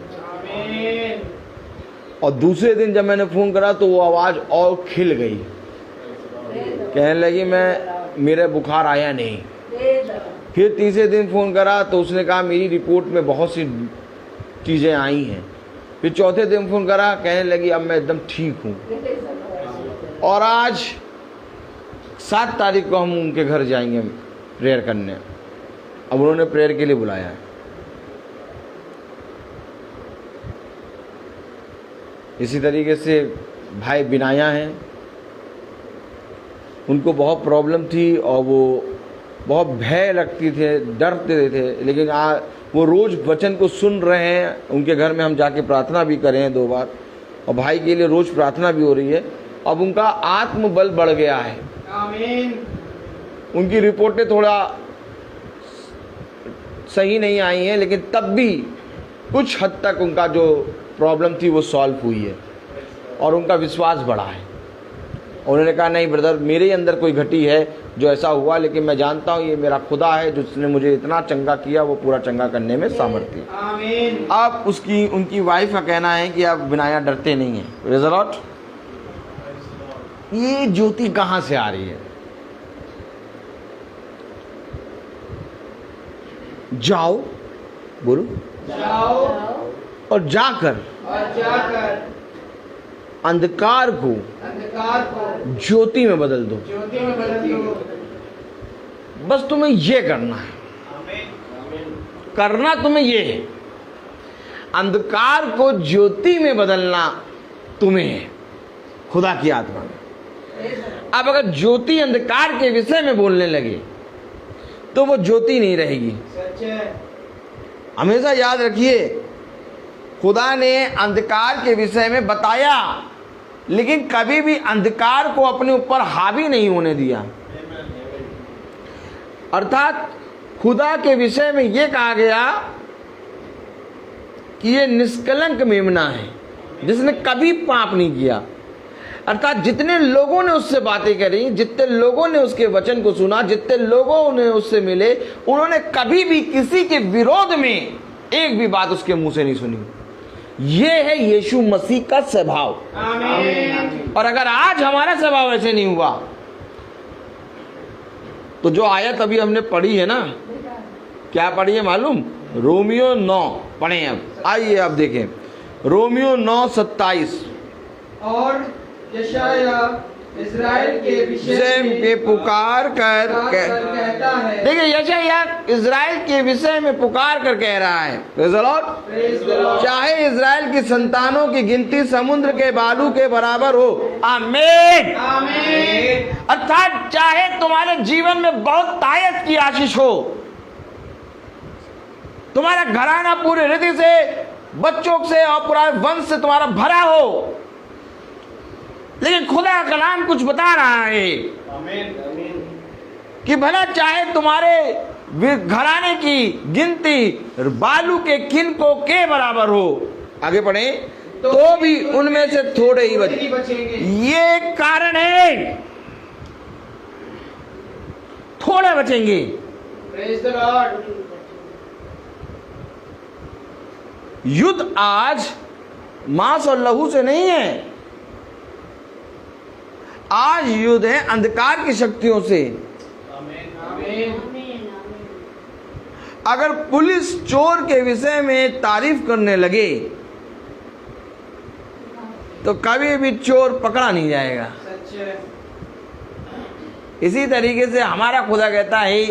Speaker 5: और दूसरे दिन जब मैंने फ़ोन करा तो वो आवाज़ और खिल गई, कहने लगी मेरे बुखार आया नहीं, फिर तीसरे दिन फ़ोन करा तो उसने कहा मेरी रिपोर्ट में बहुत सी चीज़ें आई हैं। फिर चौथे दिन फ़ोन करा, कहने लगी अब मैं एकदम ठीक हूँ। और आज 7 तारीख को हम उनके घर जाएंगे प्रेयर करने। अब उन्होंने प्रेयर के लिए बुलाया है। इसी तरीके से भाई बिनाया हैं, उनको बहुत प्रॉब्लम थी और वो बहुत भय लगती थे, डरते थे, लेकिन वो रोज़ वचन को सुन रहे हैं। उनके घर में हम जाके प्रार्थना भी करे हैं 2 बार, और भाई के लिए रोज़ प्रार्थना भी हो रही है। अब उनका आत्मबल बढ़ गया है। आमीन। उनकी रिपोर्टें थोड़ा सही नहीं आई हैं, लेकिन तब भी कुछ हद तक उनका जो प्रॉब्लम थी वो सॉल्व हुई है और उनका विश्वास बढ़ा है। उन्होंने कहा नहीं ब्रदर, मेरे अंदर कोई घटी है जो ऐसा हुआ, लेकिन मैं जानता हूँ ये मेरा खुदा है जिसने मुझे इतना चंगा किया, वो पूरा चंगा करने में सामर्थ्य है। आमीन। अब उनकी वाइफ का कहना है कि अब बिनाया डरते नहीं है। Praise the Lord. ये ज्योति कहाँ से आ रही है? जाओ, बोलो,
Speaker 6: जाओ
Speaker 5: और जाकर अंधकार को ज्योति में बदल दो।
Speaker 6: ज्योति में बदल दो।
Speaker 5: बस तुम्हें ये करना है। करना तुम्हें ये है, अंधकार को ज्योति में बदलना तुम्हें है, खुदा की आत्मा में। अब अगर ज्योति अंधकार के विषय में बोलने लगे तो वो ज्योति नहीं रहेगी।
Speaker 6: सच है।
Speaker 5: हमेशा याद रखिए, खुदा ने अंधकार के विषय में बताया, लेकिन कभी भी अंधकार को अपने ऊपर हावी नहीं होने दिया। अर्थात खुदा के विषय में यह कहा गया कि ये निष्कलंक मेमना है जिसने कभी पाप नहीं किया। अर्थात जितने लोगों ने उससे बातें करी, जितने लोगों ने उसके वचन को सुना, जितने लोगों ने उससे मिले, उन्होंने कभी भी किसी के विरोध में एक भी बात उसके मुंह से नहीं सुनी। ये है यीशु मसीह का स्वभाव।
Speaker 6: आमीन।
Speaker 5: और अगर आज हमारा स्वभाव ऐसे नहीं हुआ तो जो आयत अभी हमने पढ़ी है ना, क्या पढ़ी है मालूम? रोमियो 9 पढ़े। अब आइए आप देखें, रोमियो 9:27।
Speaker 6: और यशाया इस्राएल के विषय में
Speaker 5: पुकार कर
Speaker 6: कहता है।
Speaker 5: देखिए, यशाया इस्राएल के विषय में पुकार कर कह रहा है, praise the Lord,
Speaker 6: praise the Lord.
Speaker 5: चाहे इस्राएल की संतानों की गिनती समुद्र के बालू के बराबर हो। आमीन।
Speaker 6: आमीन।
Speaker 5: अर्थात चाहे तुम्हारे जीवन में बहुत तायत की आशीष हो, तुम्हारा घराना पूरे रीति से, बच्चों से और पूरा वंश से तुम्हारा भरा हो, लेकिन खुदा का कलाम कुछ बता रहा है कि भला चाहे तुम्हारे घराने की गिनती बालू के किनको के बराबर हो, आगे पढ़े, तो भी उनमें से थोड़े ही बचेंगे। ये कारण है, थोड़े बचेंगे।
Speaker 6: Praise the Lord.
Speaker 5: युद्ध आज मांस और लहू से नहीं है, आज युद्ध है अंधकार की शक्तियों से।
Speaker 6: आमीन।
Speaker 5: अगर पुलिस चोर के विषय में तारीफ करने लगे तो कभी भी चोर पकड़ा नहीं जाएगा।
Speaker 6: सच है।
Speaker 5: इसी तरीके से हमारा खुदा कहता है,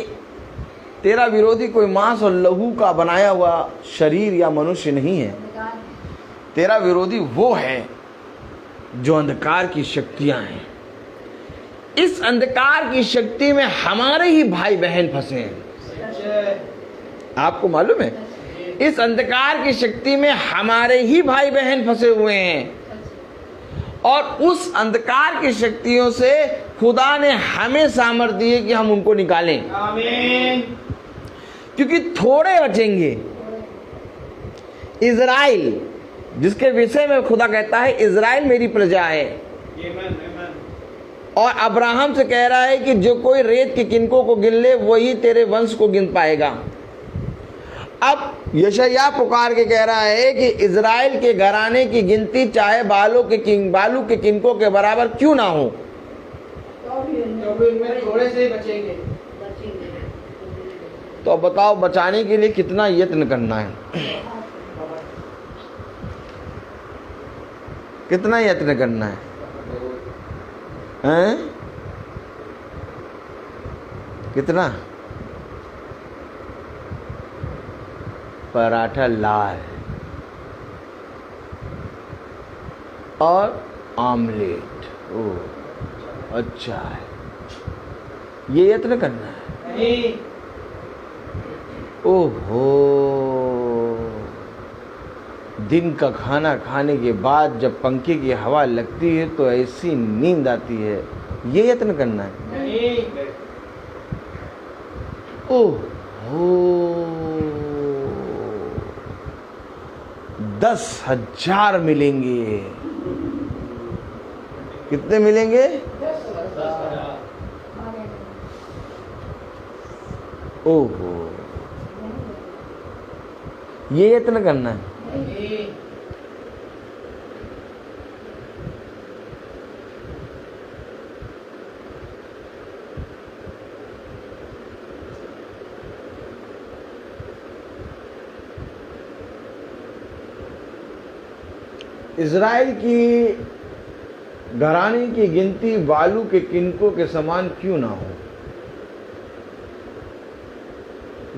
Speaker 5: तेरा विरोधी कोई मांस और लहू का बनाया हुआ शरीर या मनुष्य नहीं है, तेरा विरोधी वो है जो अंधकार की शक्तियां हैं। इस अंधकार की शक्ति में हमारे ही भाई बहन फंसे हैं। आपको मालूम है, इस अंधकार की शक्ति में हमारे ही भाई बहन फंसे हुए हैं, और उस अंधकार की शक्तियों से खुदा ने हमें सामर्थ्य दी है कि हम उनको निकालें।
Speaker 6: आमीन।
Speaker 5: क्योंकि थोड़े बचेंगे। इज़राइल, जिसके विषय में खुदा कहता है इज़राइल मेरी प्रजा है, और अब्राहम से कह रहा है कि जो कोई रेत के किनकों को गिन ले वही तेरे वंश को गिन पाएगा। अब यशायाह पुकार के कह रहा है कि इज़राइल के घराने की गिनती चाहे बालू के किनकों के बराबर क्यों ना हो,
Speaker 6: तो भी उनमें थोड़े से ही बचेंगे।
Speaker 5: तो अब बताओ बचाने के लिए कितना यत्न करना है, कितना यत्न करना है, हैं? कितना? पराठा लाल और आमलेट, ओ अच्छा है, ये यत्न करना है।
Speaker 6: नहीं।
Speaker 5: ओहो, दिन का खाना खाने के बाद जब पंखे की हवा लगती है तो ऐसी नींद आती है, ये यत्न करना है।
Speaker 6: नहीं।
Speaker 5: ओहो, 10,000 मिलेंगे। कितने मिलेंगे? ओहो, ये यत्न करना है।
Speaker 6: नहीं।
Speaker 5: इज़राइल की घराने की गिनती बालू के किनकों के समान क्यों ना हो,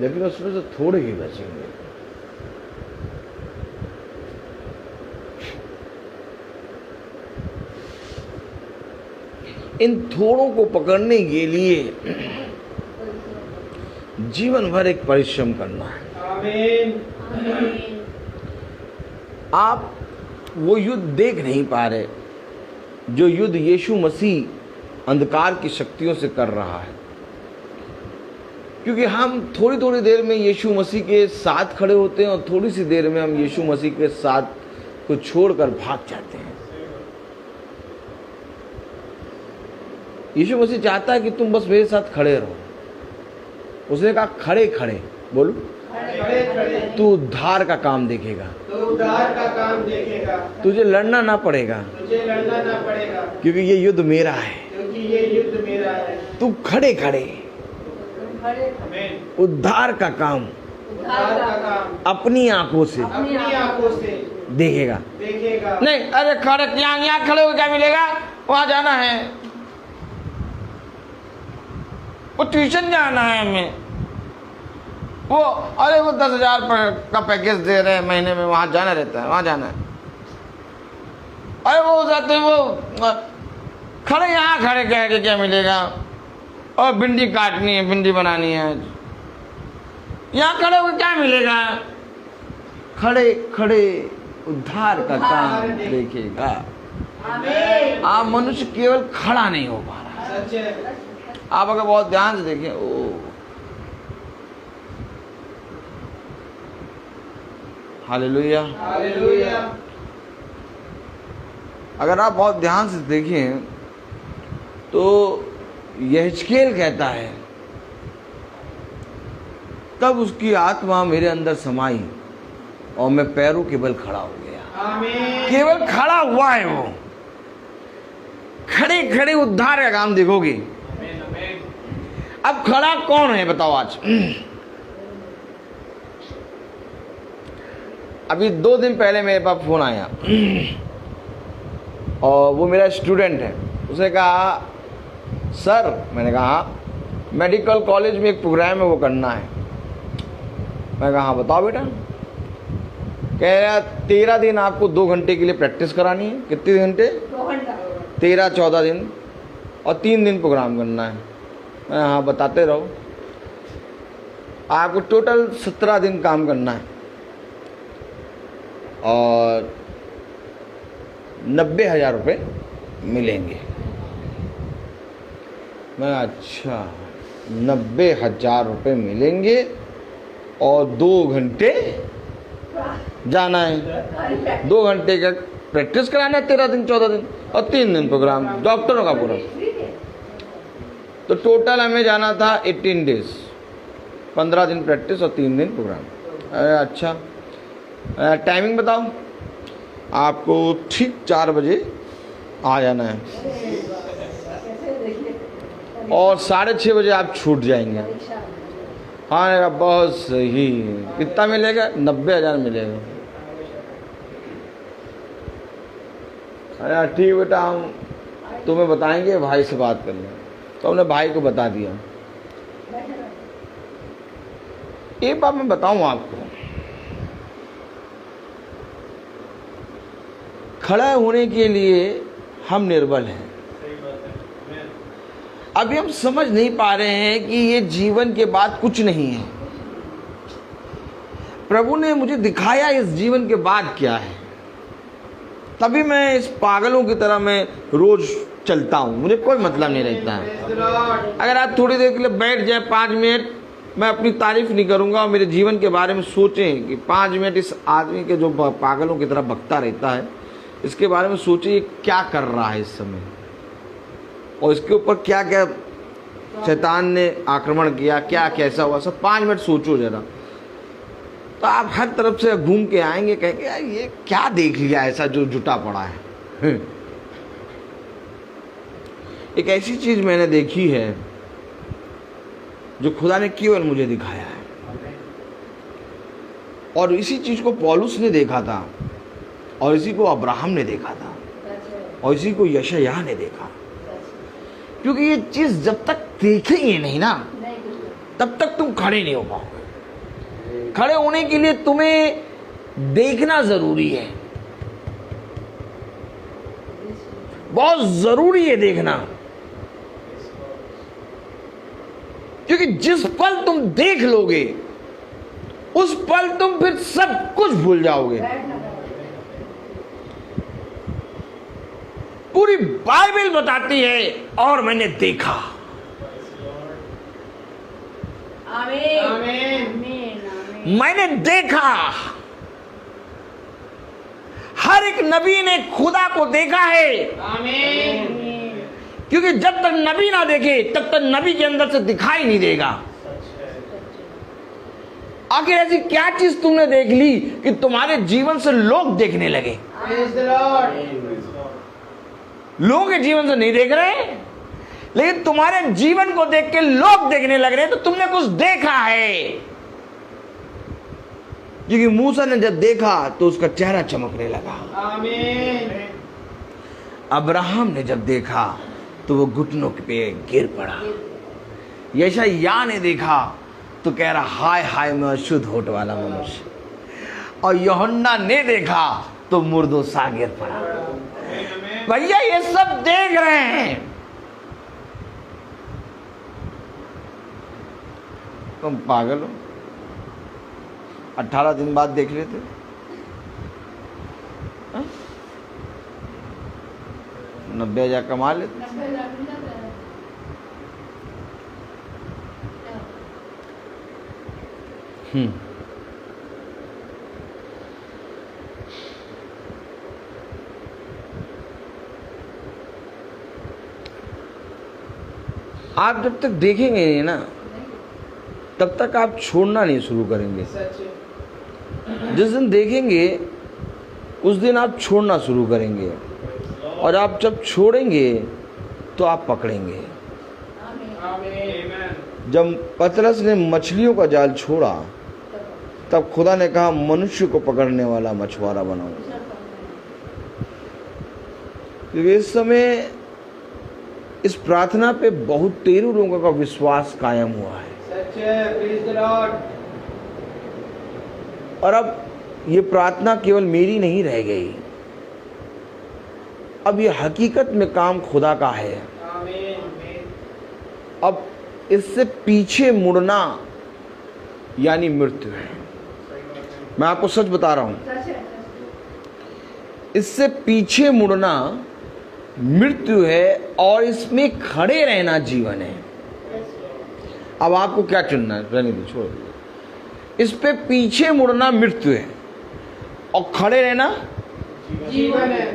Speaker 5: लेकिन उसमें से थोड़े ही बचेंगे। इन थोड़ों को पकड़ने के लिए जीवन भर एक परिश्रम करना है।
Speaker 6: आमीन।
Speaker 5: आप वो युद्ध देख नहीं पा रहे जो युद्ध यीशु मसीह अंधकार की शक्तियों से कर रहा है, क्योंकि हम थोड़ी थोड़ी देर में यीशु मसीह के साथ खड़े होते हैं और थोड़ी सी देर में हम यीशु मसीह के साथ को छोड़कर भाग जाते हैं। यीशु मसीह चाहता है कि तुम बस मेरे साथ खड़े रहो। उसने कहा खड़े खड़े, बोलो
Speaker 6: खड़े खड़े
Speaker 5: तू उद्धार का काम देखेगा,
Speaker 6: तो उद्धार का काम देखेगा,
Speaker 5: तुझे लड़ना ना पड़ेगा,
Speaker 6: तुझे लड़ना ना पड़ेगा,
Speaker 5: क्योंकि ये युद्ध मेरा है।
Speaker 6: क्योंकि ये युद्ध मेरा है।
Speaker 5: तू खड़े खड़े
Speaker 6: आमीन।
Speaker 5: उद्धार का काम
Speaker 6: उद्धार का काम
Speaker 5: अपनी आंखों से
Speaker 6: अपनी आंखों से
Speaker 5: देखेगा।
Speaker 6: देखेगा।
Speaker 5: नहीं, अरे खड़े यहाँ खड़े हो क्या मिलेगा, वहां जाना है, वो ट्यूशन जाना है हमें, वो अरे वो 10,000 का पैकेज दे रहे हैं महीने में, वहां जाना रहता है, वहां जाना है। अरे वो जाते वो खड़े यहाँ खड़े कह के क्या मिलेगा, और भिंडी काटनी है, भिंडी बनानी है, यहाँ खड़े हो क्या मिलेगा। खड़े खड़े उद्धार का काम देखेगा। आप मनुष्य केवल खड़ा नहीं हो पा रहा।
Speaker 6: सच है।
Speaker 5: आप अगर बहुत ध्यान से देखें, ओ हालेलुया,
Speaker 6: हालेलुया।
Speaker 5: अगर आप बहुत ध्यान से देखें तो यहेजकेल कहता है तब उसकी आत्मा मेरे अंदर समाई और मैं पैरों के बल खड़ा हो गया।
Speaker 6: आमीन।
Speaker 5: केवल खड़ा हुआ है वो, खड़े खड़े उद्धार का काम देखोगे।
Speaker 6: आमीन। आमीन।
Speaker 5: अब खड़ा कौन है बताओ आज। अभी 2 दिन पहले मेरे पास फोन आया और वो मेरा स्टूडेंट है। उसने कहा सर, मैंने कहा मेडिकल कॉलेज में एक प्रोग्राम है वो करना है। मैं कहा हाँ बताओ बेटा। कह रहा 13 दिन आपको 2 घंटे के लिए प्रैक्टिस करानी है। कितने घंटे?
Speaker 1: 2 घंटा।
Speaker 5: 13-14 दिन और 3 दिन प्रोग्राम करना है। मैं हाँ बताते रहो। आपको टोटल 17 दिन काम करना है और 90,000 रुपये मिलेंगे। मैं अच्छा 90,000 रुपये मिलेंगे और 2 घंटे जाना है। 2 घंटे का प्रैक्टिस कराना है, 13 दिन 14 दिन और 3 दिन प्रोग्राम डॉक्टरों का पूरा। तो टोटल हमें जाना था 18 डेज, 15 दिन प्रैक्टिस और 3 दिन प्रोग्राम। अरे अच्छा, टाइमिंग बताओ। आपको ठीक 4 बजे आ जाना है और 6:30 बजे आप छूट जाएंगे। हाँ बहुत सही। कितना मिलेगा? 90,000 मिलेगा। अरे ठीक बेटा, हम तुम्हें बताएंगे, भाई से बात कर लें। तो हमने भाई को बता दिया। एक बात मैं बताऊं आपको, खड़ा होने के लिए हम निर्बल हैं। अभी हम समझ नहीं पा रहे हैं कि ये जीवन के बाद कुछ नहीं है। प्रभु ने मुझे दिखाया इस जीवन के बाद क्या है, तभी मैं इस पागलों की तरह मैं रोज चलता हूं। मुझे कोई मतलब नहीं रहता है। अगर आप थोड़ी देर के लिए बैठ जाए 5 मिनट, मैं अपनी तारीफ नहीं करूंगा और मेरे जीवन के बारे में सोचें कि 5 मिनट इस आदमी के जो पागलों की तरह बकता रहता है, इसके बारे में सोचिए क्या कर रहा है इस समय, और इसके ऊपर क्या क्या शैतान ने आक्रमण किया, क्या कैसा हुआ, सब 5 मिनट सोचो जरा। तो आप हर तरफ से घूम के आएंगे, कहेंगे यार ये क्या देख लिया ऐसा जो जुटा पड़ा है। एक ऐसी चीज मैंने देखी है जो खुदा ने केवल मुझे दिखाया है, और इसी चीज को पौलुस ने देखा था, और इसी को अब्राहम ने देखा था, और इसी को यशायाह ने देखा। क्योंकि ये चीज जब तक देखेंगे नहीं ना, तब तक तुम खड़े नहीं हो पाओगे। खड़े होने के लिए तुम्हें देखना जरूरी है, बहुत जरूरी है देखना। क्योंकि जिस पल तुम देख लोगे, उस पल तुम फिर सब कुछ भूल जाओगे। पूरी बाइबल बताती है, और मैंने देखा। मैंने देखा। हर एक नबी ने खुदा को देखा है। क्योंकि जब तक नबी ना देखे, तब तक नबी के अंदर से दिखाई नहीं देगा। आखिर ऐसी क्या चीज तुमने देख ली कि तुम्हारे जीवन से लोग देखने लगे? लोग के जीवन से नहीं देख रहे, लेकिन तुम्हारे जीवन को देख के लोग देखने लग रहे हैं, तो तुमने कुछ देखा है। क्योंकि मूसा ने जब देखा तो उसका चेहरा चमकने लगा। अब्राहम ने जब देखा तो वो घुटनों पे गिर पड़ा। यशायाह ने देखा तो कह रहा हाय हाय मैं अशुद्ध होठ वाला मनुष्य। और यूहन्ना ने देखा तो मुर्दों सा गिर पड़ा। भैया ये सब देख रहे हैं, तुम पागल हो। 18 दिन बाद देख लेते। 90,000 कमा लेते। आप जब तक देखेंगे नहीं ना, तब तक आप छोड़ना नहीं शुरू करेंगे। जिस दिन देखेंगे उस दिन आप छोड़ना शुरू करेंगे, और आप जब छोड़ेंगे तो आप पकड़ेंगे। जब पतरस ने मछलियों का जाल छोड़ा, तब खुदा ने कहा मनुष्य को पकड़ने वाला मछुआरा बनाओ। क्योंकि इस समय इस प्रार्थना पे बहुत तेरू लोगों का विश्वास कायम हुआ है। और अब ये प्रार्थना केवल मेरी नहीं रह गई, अब ये हकीकत में काम खुदा का है। अब इससे पीछे मुड़ना यानी मृत्यु है। मैं आपको सच बता रहा हूं, इससे पीछे मुड़ना मृत्यु है, और इसमें खड़े रहना जीवन है। अब आपको क्या चुनना है? रहने दो, छोड़ दो। इस पे पीछे मुड़ना मृत्यु है, और खड़े रहना
Speaker 6: जीवन है।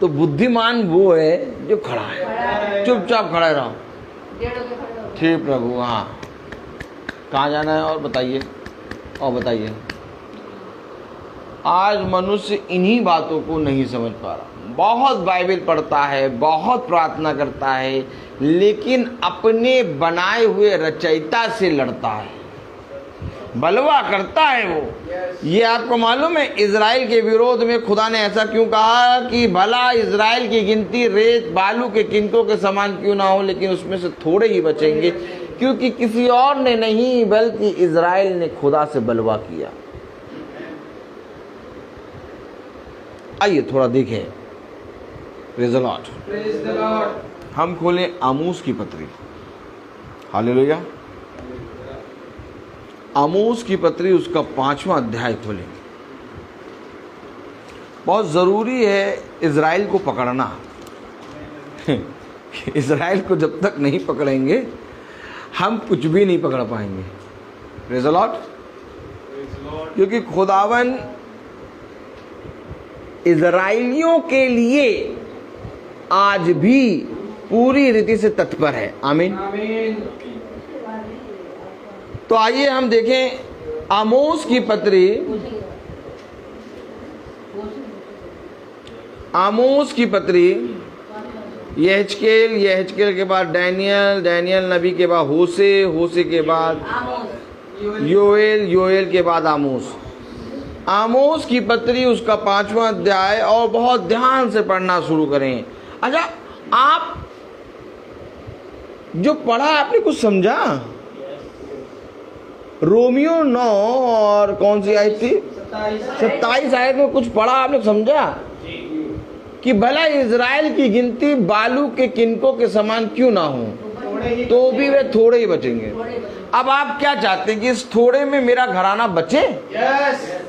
Speaker 5: तो बुद्धिमान वो है जो खड़ा है। चुपचाप खड़े रहो। ठीक प्रभु। हाँ, कहाँ जाना है? और बताइए, और बताइए। आज मनुष्य इन्हीं बातों को नहीं समझ पा रहा। बहुत बाइबल पढ़ता है, बहुत प्रार्थना करता है, लेकिन अपने बनाए हुए रचयिता से लड़ता है, बलवा करता है वो। ये आपको मालूम है इजराइल के विरोध में खुदा ने ऐसा क्यों कहा कि भला इजराइल की गिनती रेत बालू के किनकों के समान क्यों ना हो, लेकिन उसमें से थोड़े ही बचेंगे, क्योंकि किसी और ने नहीं बल्कि इजराइल ने खुदा से बलवा किया। आइए थोड़ा देखें। Praise the Lord. हम खोलें आमोस की पत्री। हालेलुया। आमोस की पत्री उसका 5वां अध्याय खोलें। बहुत ज़रूरी है इज़राइल को पकड़ना। इज़राइल को जब तक नहीं पकड़ेंगे हम कुछ भी नहीं पकड़ पाएंगे। Praise the Lord. क्योंकि खुदावन इज़राइलियों के लिए आज भी पूरी रीति से तत्पर है। आमीन। तो आइए हम देखें आमोस की पत्री। आमोस की पत्री, यहेजकेल के बाद डैनियल नबी के बाद होसे के बाद योएल के बाद आमोस। आमोस की पत्री उसका 5वां अध्याय, और बहुत ध्यान से पढ़ना शुरू करें। अच्छा, आप जो पढ़ा आपने कुछ समझा? रोमियो 9 और कौन सी आयत थी? 27 आयत में कुछ पढ़ा आपने समझा कि भला इजराइल की गिनती बालू के किनकों के समान क्यों ना हो, तो भी वे थोड़े ही बचेंगे। अब आप क्या चाहते हैं कि इस थोड़े में मेरा घराना बचे?
Speaker 6: यस।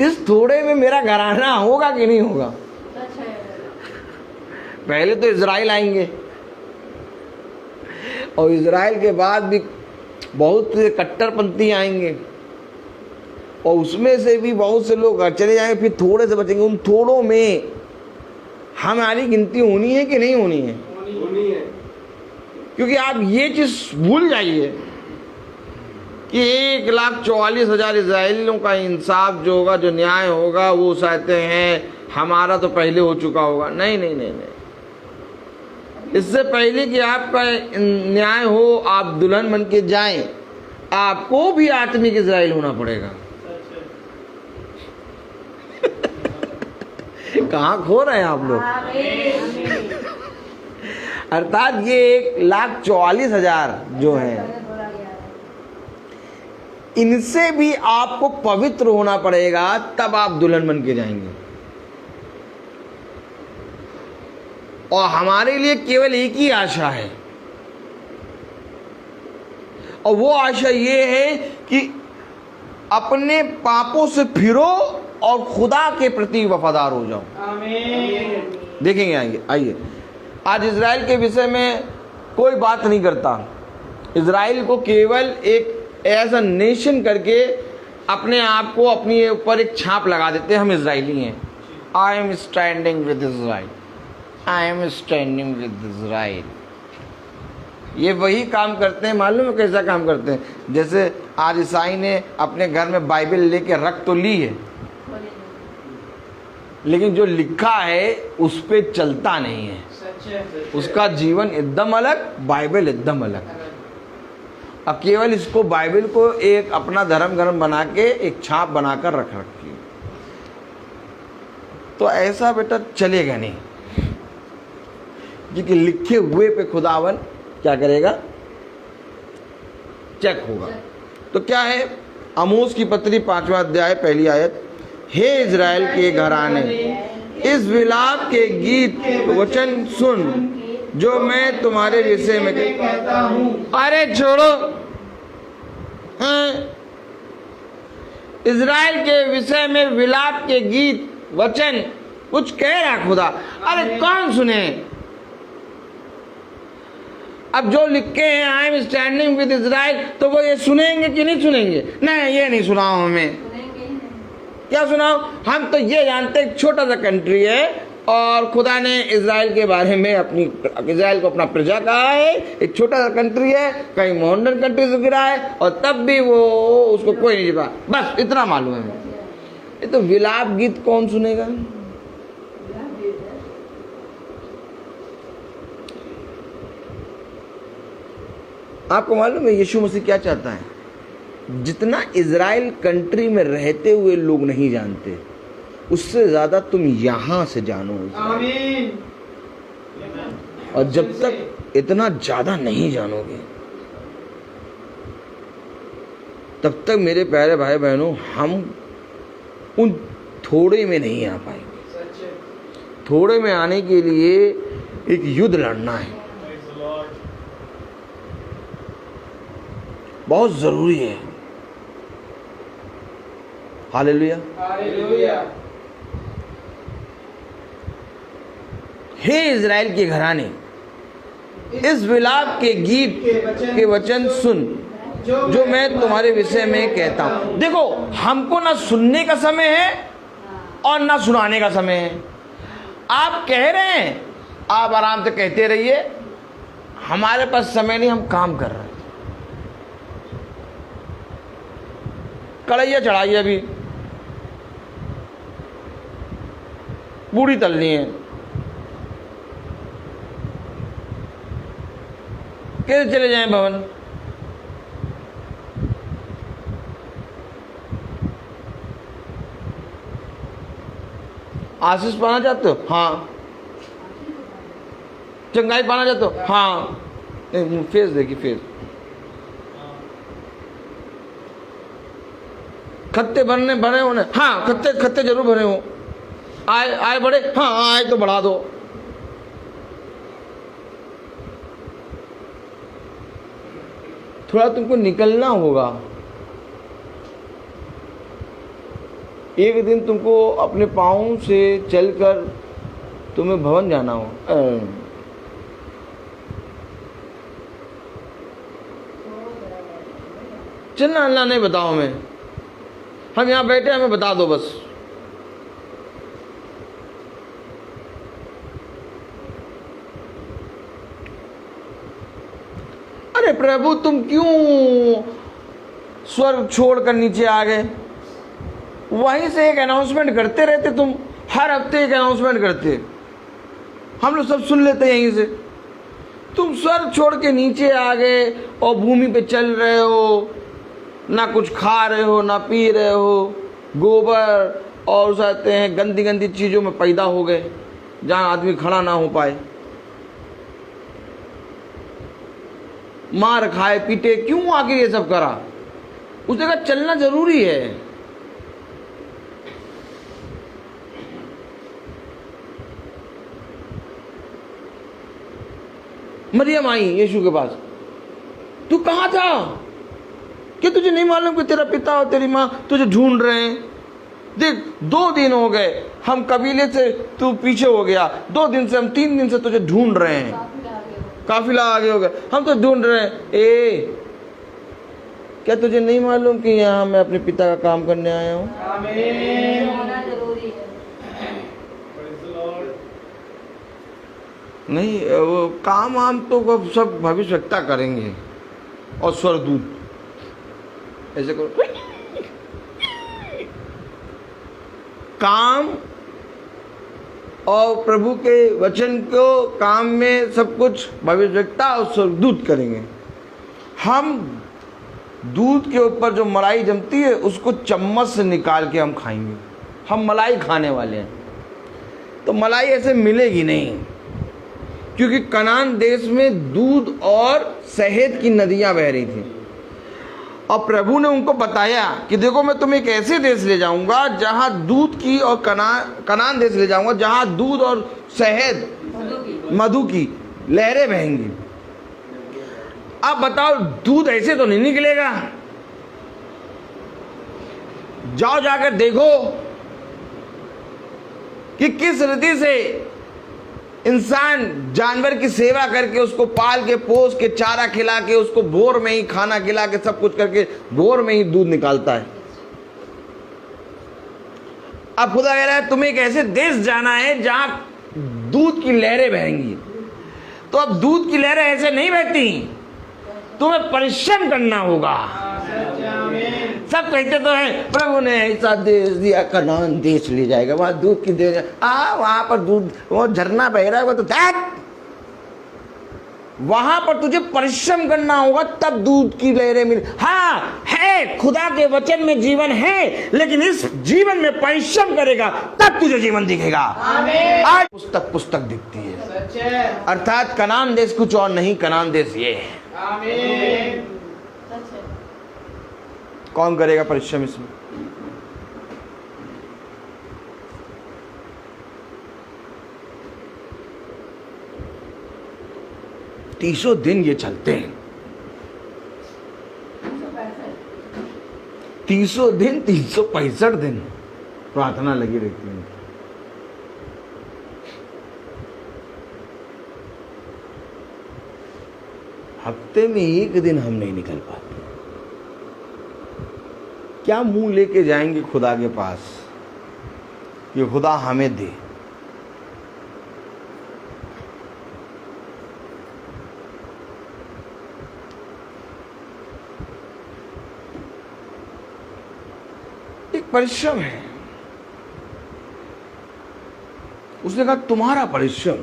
Speaker 5: इस थोड़े में मेरा घराना होगा कि नहीं होगा? पहले तो इजराइल आएंगे, और इजराइल के बाद भी बहुत से कट्टरपंथी आएंगे, और उसमें से भी बहुत से लोग चले जाएंगे, फिर थोड़े से बचेंगे। उन थोड़ों में हमारी गिनती होनी है कि नहीं होनी है?
Speaker 6: होनी है।
Speaker 5: क्योंकि आप ये चीज भूल जाइए कि 1,44,000 इजराइलियों का इंसाफ जो होगा, जो न्याय होगा, वो चाहते हैं हमारा तो पहले हो चुका होगा। नहीं नहीं नहीं नहीं, इससे पहले कि आपका न्याय हो, आप दुल्हन बन के जाएं, आपको भी आत्मिक इजराइल होना पड़ेगा। कहाँ खो रहे हैं आप लोग? अर्थात ये 1,44,000 जो हैं, इनसे भी आपको पवित्र होना पड़ेगा, तब आप दुल्हन बन के जाएंगे। और हमारे लिए केवल एक ही आशा है, और वो आशा ये है कि अपने पापों से फिरो और खुदा के प्रति वफादार हो जाओ।
Speaker 6: आमीन।
Speaker 5: देखेंगे आइए। आज इजराइल के विषय में कोई बात नहीं करता। इजराइल को केवल एक ऐसा नेशन करके अपने आप को, अपने ऊपर एक छाप लगा देते हैं, हम इजराइली हैं। I am standing with Israel, I am standing with Israel. ये वही काम करते हैं। मालूम है कैसा काम करते हैं? जैसे आज ईसाई ने अपने घर में बाइबल लेके रख तो ली है, लेकिन जो लिखा है उस पे चलता नहीं है। उसका जीवन एकदम अलग, बाइबल एकदम अलग। अब केवल इसको, बाइबल को एक अपना धर्म ग्रंथ बना के एक छाप बनाकर रख रखी है। तो ऐसा बेटा चलेगा नहीं, क्योंकि लिखे हुए पे खुदावन क्या करेगा? चेक होगा। तो क्या है? आमोस की पत्री 5वां अध्याय 1 आयत। हे इजराइल के घराने, इस विलाप के गीत वचन सुन जो मैं तुम्हारे विषय में
Speaker 6: कहता हूँ।
Speaker 5: अरे छोड़ो, इजराइल के विषय में विलाप के गीत वचन कुछ कह रहा खुदा। अरे कौन सुने? अब जो लिखे हैं I am standing with Israel, तो वो ये सुनेंगे कि नहीं सुनेंगे? नहीं, ये नहीं सुनाओ हमें। क्या सुनाओ? हम तो ये जानते हैं छोटा सा कंट्री है, और खुदा ने इज़राइल के बारे में इज़राइल को अपना प्रजा कहा है। एक छोटा सा कंट्री है, कहीं मॉडर्न कंट्री से गिरा है, और तब भी वो उसको कोई नहीं जीता। बस इतना मालूम है। ये तो विलाप गीत कौन सुनेगा? आपको मालूम है यीशु मसीह क्या चाहता है? जितना इज़राइल कंट्री में रहते हुए लोग नहीं जानते, उससे ज्यादा तुम यहां से जानो।
Speaker 6: आमीन।
Speaker 5: और जब तक इतना ज्यादा नहीं जानोगे, तब तक मेरे प्यारे भाई बहनों, हम उन थोड़े में नहीं आ पाएंगे। थोड़े में आने के लिए एक युद्ध लड़ना है, बहुत जरूरी है। हालेलुया।
Speaker 6: हालेलुया।
Speaker 5: हे इज़राइल के घराने, इस विलाप के गीत के वचन सुन जो मैं तुम्हारे विषय में कहता हूं। देखो, हमको ना सुनने का समय है और ना सुनाने का समय है। आप कह रहे हैं, आप आराम से कहते रहिए, हमारे पास समय नहीं, हम काम कर रहे हैं। कढ़ैया चढ़ाइए, अभी पूरी तलनी है, कैसे चले जाएं भवन? आशीष पाना चाहते हो? हाँ। चंगाई पाना चाहते हो? हाँ। नहीं, फेस देखिए, फेस। खत्ते भरे होने? हाँ, खत्ते जरूर भरे हो। आए बड़े? हाँ, आए तो बढ़ा दो। थोड़ा तुमको निकलना होगा। एक दिन तुमको अपने पाँव से चलकर तुम्हें भवन जाना हो। चलना अल्लाह नहीं बताओ हमें, हम यहाँ बैठे, हमें बता दो बस। अरे प्रभु, तुम क्यों स्वर्ग छोड़कर नीचे आ गए? वहीं से एक अनाउंसमेंट करते रहते तुम, हर हफ्ते एक अनाउंसमेंट करते, हम लोग सब सुन लेते यहीं से। तुम स्वर्ग छोड़ के नीचे आ गए और भूमि पे चल रहे हो, ना कुछ खा रहे हो, ना पी रहे हो, गोबर और कहते हैं गंदी गंदी चीज़ों में पैदा हो गए, जहाँ आदमी खड़ा ना हो पाए। मार खाए पीटे, क्यों आगे ये सब करा? उस जगह चलना जरूरी है। मरियम आई यीशु के पास, तू कहाँ था? क्या तुझे नहीं मालूम कि तेरा पिता और तेरी माँ तुझे ढूंढ रहे हैं? देख, 2 दिन हो गए, हम कबीले से तू पीछे हो गया, 2 दिन से, हम 3 दिन से तुझे ढूंढ रहे हैं, काफिला आगे हो गया, हम तो ढूंढ रहे हैं। क्या तुझे नहीं मालूम कि यहाँ मैं अपने पिता का काम करने आया हूँ? नहीं, वो काम आम तो सब भविष्यवक्ता करेंगे और स्वर्गदूत ऐसे करो। काम और प्रभु के वचन को काम में सब कुछ भविष्यवक्ता और स्वर्गदूत करेंगे। हम दूध के ऊपर जो मलाई जमती है उसको चम्मच से निकाल के हम खाएंगे। हम मलाई खाने वाले हैं। तो मलाई ऐसे मिलेगी नहीं, क्योंकि कनान देश में दूध और शहद की नदियां बह रही थी। और प्रभु ने उनको बताया कि देखो, मैं तुम्हें एक ऐसे देश ले जाऊंगा जहां दूध की, और कनान देश ले जाऊंगा जहां दूध और शहद, मधु की लहरें बहेंगी। अब बताओ, दूध ऐसे तो नहीं निकलेगा। जाओ जाकर देखो कि किस रीति से इंसान जानवर की सेवा करके, उसको पाल के, पोस के, चारा खिला के, उसको भोर में ही खाना खिला के, सब कुछ करके भोर में ही दूध निकालता है। अब खुदा कह रहा है तुम्हें एक ऐसे देश जाना है जहां दूध की लहरें बहेंगी। तो अब दूध की लहरें ऐसे नहीं बहती, तुम्हें परिश्रम करना होगा। सब कहते तो हैं प्रभु ने ऐसा देश दिया, कनान देश ले जाएगा, वहां दूध की दे, वहां पर दूध, वो झरना बह रहा है, वो तो वहां पर तुझे परिश्रम करना होगा, तब दूध की लहरें मिल। हाँ है, खुदा के वचन में जीवन है, लेकिन इस जीवन में परिश्रम करेगा तब तुझे जीवन दिखेगा। आज पुस्तक दिखती है, अर्थात कनान देश कुछ और नहीं, कनान देश ये है। कौन करेगा परिश्रम इसमें? तीसों दिन ये चलते हैं, 300 दिन 365 दिन प्रार्थना लगी रहती है। हफ्ते में एक दिन हम नहीं निकल पाते। क्या मुंह लेके जाएंगे खुदा के पास कि खुदा हमें दे? एक परिश्रम है। उसने कहा तुम्हारा परिश्रम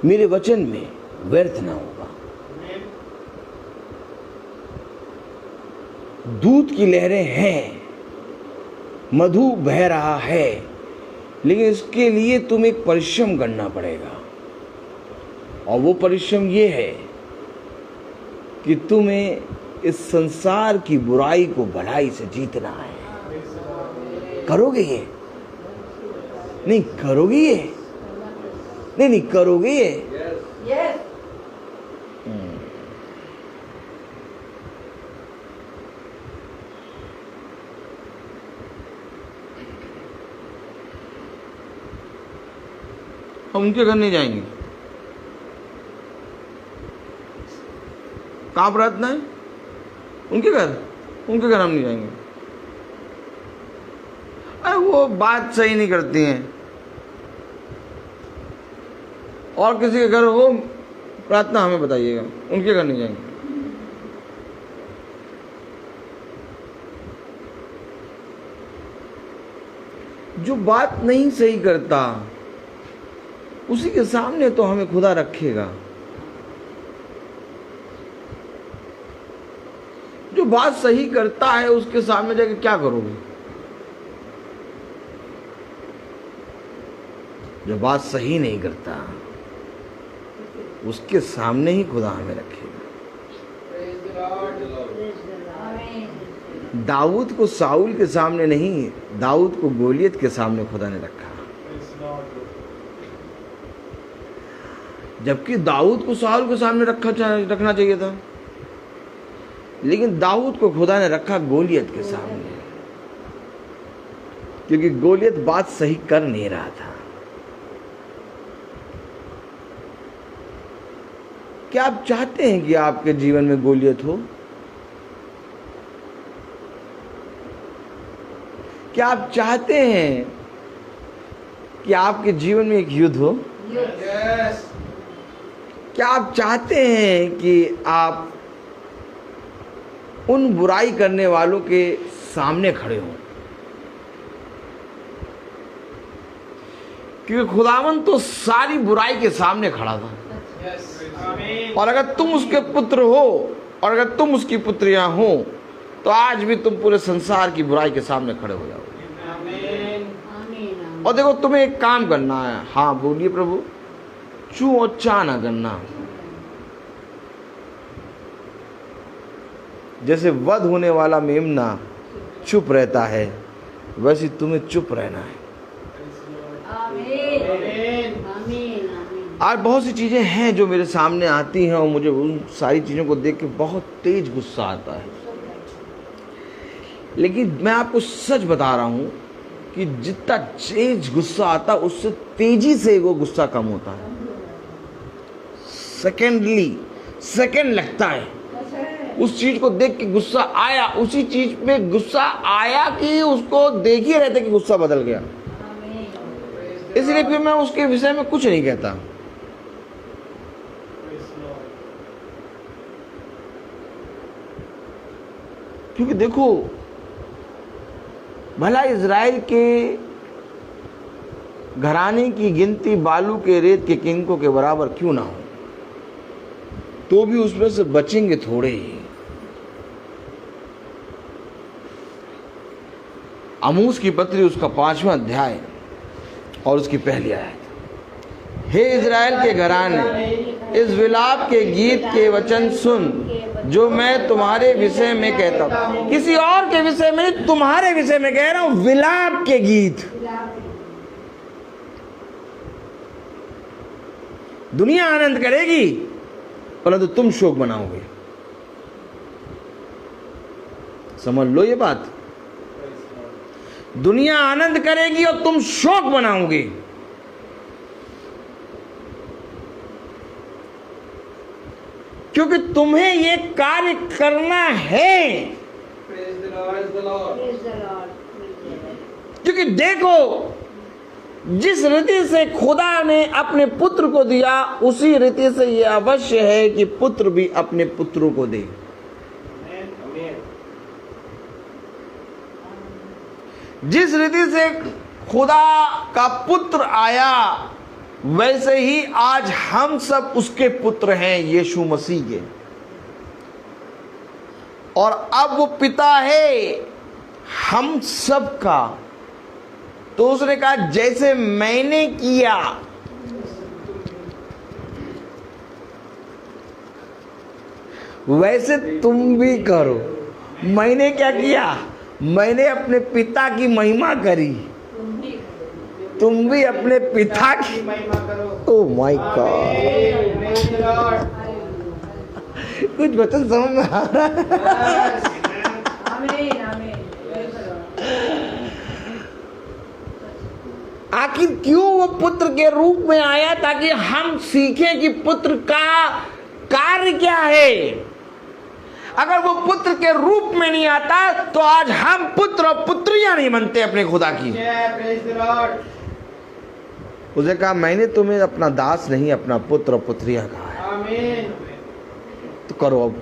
Speaker 5: मेरे वचन में व्यर्थ ना होगा। दूध की लहरें हैं, मधु बह रहा है, लेकिन इसके लिए तुम्हें एक परिश्रम करना पड़ेगा। और वो परिश्रम ये है कि तुम्हें इस संसार की बुराई को भलाई से जीतना है। करोगे ये? नहीं करोगे ये? नहीं करोगे ये?
Speaker 1: यस।
Speaker 5: हम उनके घर नहीं जाएंगे। कहाँ प्रार्थना है? उनके घर हम नहीं जाएंगे। अरे वो बात सही नहीं करती हैं। और किसी के घर हो प्रार्थना हमें बताइएगा, उनके घर नहीं जाएंगे। जो बात नहीं सही करता उसी के सामने तो हमें खुदा रखेगा। जो बात सही करता है उसके सामने जाके क्या करोगे? जो बात सही नहीं करता उसके सामने ही खुदा हमें रखेगा। दाऊद को साउल के सामने नहीं, दाऊद को गोलियत के सामने खुदा ने रखा। जबकि दाऊद को साउल के सामने रखना चाहिए था, लेकिन दाऊद को खुदा ने रखा गोलियत के सामने, क्योंकि गोलियत बात सही कर नहीं रहा था। क्या आप चाहते हैं कि आपके जीवन में गोलियत हो? क्या आप चाहते हैं कि आपके जीवन में एक युद्ध हो?
Speaker 6: यस।
Speaker 5: क्या आप चाहते हैं कि आप उन बुराई करने वालों के सामने खड़े हों? क्योंकि खुदावन तो सारी बुराई के सामने खड़ा था। और अगर तुम उसके पुत्र हो और अगर तुम उसकी पुत्रियां हो तो आज भी तुम पूरे संसार की बुराई के सामने खड़े हो जाओगे। और देखो तुम्हें एक काम करना है। हाँ बोलिए प्रभु। चू और चा ना करना। जैसे वध होने वाला मेमना चुप रहता है, वैसे तुम्हें चुप रहना है। आज बहुत सी चीजें हैं जो मेरे सामने आती हैं और मुझे उन सारी चीजों को देख के बहुत तेज गुस्सा आता है, लेकिन मैं आपको सच बता रहा हूं कि जितना तेज गुस्सा आता है उससे तेजी से वो गुस्सा कम होता है। सेकेंड लगता है। उस चीज को देख के गुस्सा आया, उसी चीज में गुस्सा आया कि उसको देख ही रहते कि गुस्सा बदल गया। इसलिए फिर मैं उसके विषय में कुछ नहीं कहता। क्योंकि देखो, भला इज़राइल के घराने की गिनती बालू के रेत के किंकों के बराबर क्यों ना हो, तो भी उसमें से बचेंगे थोड़े ही। आमोस की पत्री उसका 5वां अध्याय और उसकी पहली आयत। हे इज़राइल के घराने, इस विलाप के गीत के वचन सुन जो मैं तुम्हारे विषय में कहता हूं। किसी और के विषय में नहीं, तुम्हारे विषय में कह रहा हूं। विलाप के गीत। दुनिया आनंद करेगी परंतु तुम शोक मनाओगे। समझ लो ये बात। दुनिया आनंद करेगी और तुम शोक मनाओगे। क्योंकि तुम्हें ये कार्य करना है।
Speaker 6: Praise the Lord.
Speaker 5: क्योंकि देखो, जिस रीति से खुदा ने अपने पुत्र को दिया, उसी रीति से यह अवश्य है कि पुत्र भी अपने पुत्रों को दे। जिस रीति से खुदा का पुत्र आया, वैसे ही आज हम सब उसके पुत्र हैं, यीशु मसीह के। और अब वो पिता है हम सब का। तो उसने कहा, जैसे मैंने किया वैसे तुम भी करो। मैंने क्या किया? मैंने अपने पिता की महिमा करी, तुम भी अपने पिता की
Speaker 6: महिमा करो।
Speaker 5: Oh my God.
Speaker 6: Praise the Lord.
Speaker 5: कुछ वचन समझ में आ रहा है? आखिर क्यों वो पुत्र के रूप में आया? ताकि हम सीखें कि पुत्र का कार्य क्या है। अगर वो पुत्र के रूप में नहीं आता तो आज हम पुत्र और पुत्रियां नहीं बनते अपने खुदा की।
Speaker 6: Yeah, praise the Lord.
Speaker 5: उसने कहा, मैंने तुम्हें अपना दास नहीं, अपना पुत्र और पुत्रियां कहा है।
Speaker 6: Amen.
Speaker 5: तो करो अब।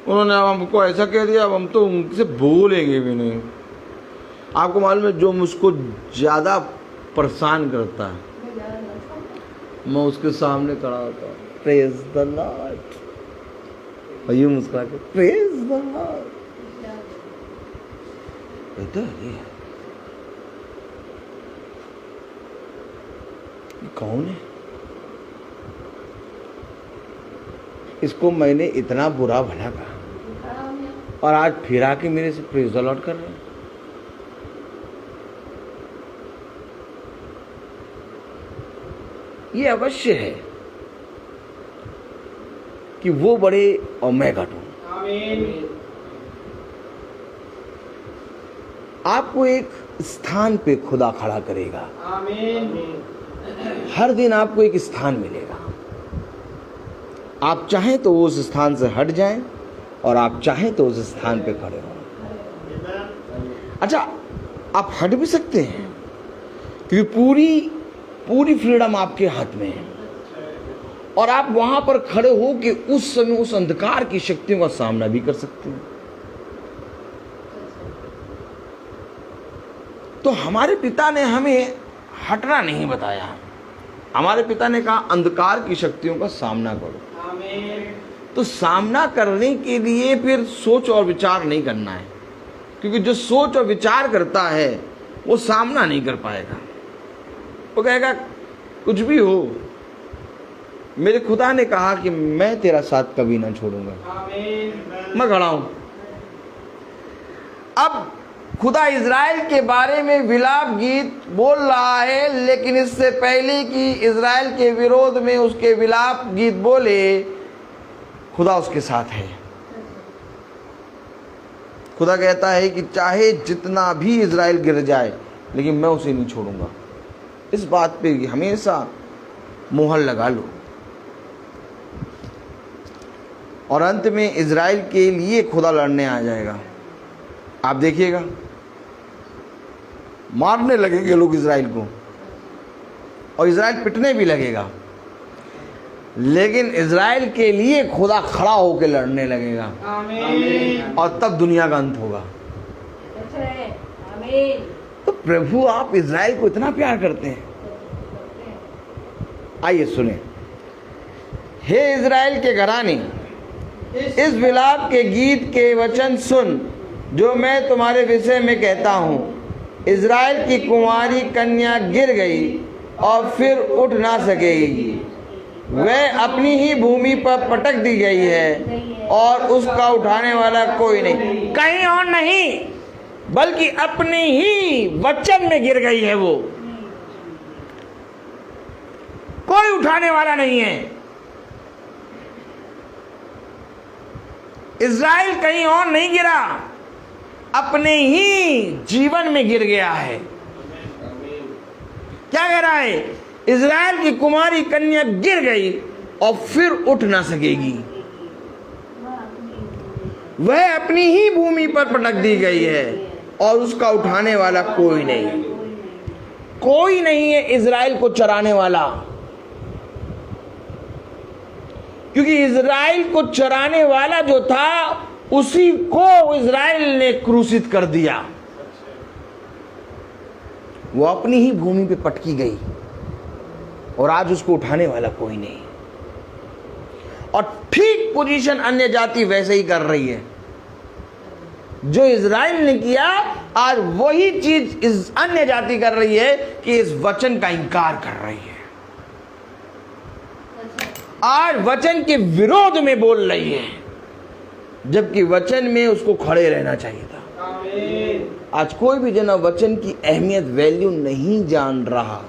Speaker 5: उन्होंने अब हमको ऐसा कह दिया, अब हम तो उनसे बोलेंगे भी नहीं। आपको मालूम है, जो मुझको ज्यादा परेशान करता है, मैं उसके सामने खड़ा होता हूँ, प्रेज द लॉर्ड, और यूं मुस्कुरा के प्रेज द लॉर्ड। ये कौन है? इसको मैंने इतना बुरा भला कहा और आज फिर आके मेरे से प्रेज द लॉर्ड कर रहे हैं। ये अवश्य है कि वो बड़े और मैं घटूं।
Speaker 6: Amen.
Speaker 5: आपको एक स्थान पे खुदा खड़ा करेगा।
Speaker 6: Amen.
Speaker 5: हर दिन आपको एक स्थान मिलेगा। आप चाहें तो उस स्थान से हट जाएं और आप चाहें तो उस स्थान पे खड़े हों। अच्छा, आप हट भी सकते हैं क्योंकि पूरी फ्रीडम आपके हाथ में है और आप वहां पर खड़े हो कि उस समय उस अंधकार की शक्तियों का सामना भी कर सकते हैं। तो हमारे पिता ने हमें हटना नहीं बताया। हमारे पिता ने कहा, अंधकार की शक्तियों का सामना करो।
Speaker 6: Amen.
Speaker 5: तो सामना करने के लिए फिर सोच और विचार नहीं करना है, क्योंकि जो सोच और विचार करता है वो सामना नहीं कर पाएगा। वो कहेगा, कुछ भी हो, मेरे खुदा ने कहा कि मैं तेरा साथ कभी ना छोड़ूंगा।
Speaker 6: Amen.
Speaker 5: मैं खड़ा हूं। अब खुदा इज़राइल के बारे में विलाप गीत बोल रहा है, लेकिन इससे पहले कि इज़राइल के विरोध में उसके विलाप गीत बोले, खुदा उसके साथ है। खुदा कहता है कि चाहे जितना भी इज़राइल गिर जाए, लेकिन मैं उसे नहीं छोड़ूंगा। इस बात पे हमेशा मोहर लगा लो। और अंत में इज़राइल के लिए खुदा लड़ने आ जाएगा। आप देखिएगा, मारने लगेंगे लोग इज़राइल को और इज़राइल पिटने भी लगेगा, लेकिन इज़राइल के लिए खुदा खड़ा होकर लड़ने लगेगा
Speaker 6: आमीन।
Speaker 5: और तब दुनिया का अंत होगा। तो प्रभु आप इज़राइल को इतना प्यार करते हैं। आइए सुने। हे इज़राइल के घराने, इस विलाप के गीत के वचन सुन जो मैं तुम्हारे विषय में कहता हूँ। इज़राइल की कुंवारी कन्या गिर गई और फिर उठ ना सकेगी। वह अपनी ही भूमि पर पटक दी गई है और उसका उठाने वाला कोई नहीं, कहीं और नहीं बल्कि अपने ही वचन में गिर गई है। वो कोई उठाने वाला नहीं है। इज़राइल कहीं और नहीं गिरा, अपने ही जीवन में गिर गया है। क्या कह रहा है? इज़राइल की कुमारी कन्या गिर गई और फिर उठ ना सकेगी। वह अपनी ही भूमि पर पटक दी गई है और उसका उठाने वाला कोई नहीं। कोई नहीं है इज़राइल को चराने वाला, क्योंकि इज़राइल को चराने वाला जो था उसी को इज़राइल ने क्रूसित कर दिया। वो अपनी ही भूमि पे पटकी गई और आज उसको उठाने वाला कोई नहीं। और ठीक पोजीशन अन्य जाति वैसे ही कर रही है। जो इज़राइल ने किया, आज वही चीज इस अन्य जाति कर रही है कि इस वचन का इनकार कर रही है। आज वचन के विरोध में बोल रही है, जबकि वचन में उसको खड़े रहना चाहिए था।
Speaker 6: आमीन।
Speaker 5: आज कोई भी जना वचन की अहमियत, वैल्यू नहीं जान रहा।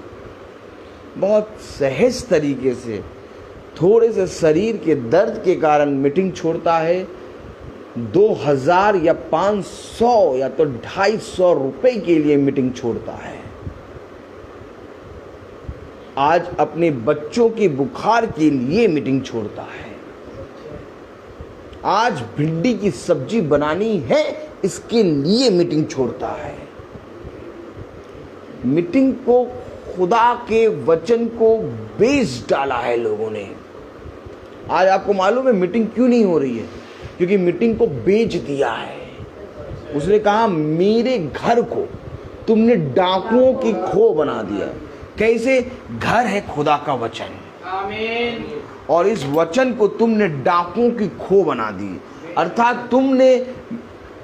Speaker 5: बहुत सहज तरीके से, थोड़े से शरीर के दर्द के कारण मीटिंग छोड़ता है। 2000 या 500 या तो 250 रुपए के लिए मीटिंग छोड़ता है। आज अपने बच्चों की बुखार के लिए मीटिंग छोड़ता है। आज भिंडी की सब्जी बनानी है, इसके लिए मीटिंग छोड़ता है। मीटिंग को, खुदा के वचन को बेच डाला है लोगों ने। आज आपको मालूम है मीटिंग क्यों नहीं हो रही है? क्योंकि मीटिंग को बेच दिया है। उसने कहा मेरे घर को तुमने डाकुओं की खो बना दिया। कैसे? घर है खुदा का वचन,
Speaker 6: आमीन।
Speaker 5: और इस वचन को तुमने डाकुओं की खो बना दी। अर्थात तुमने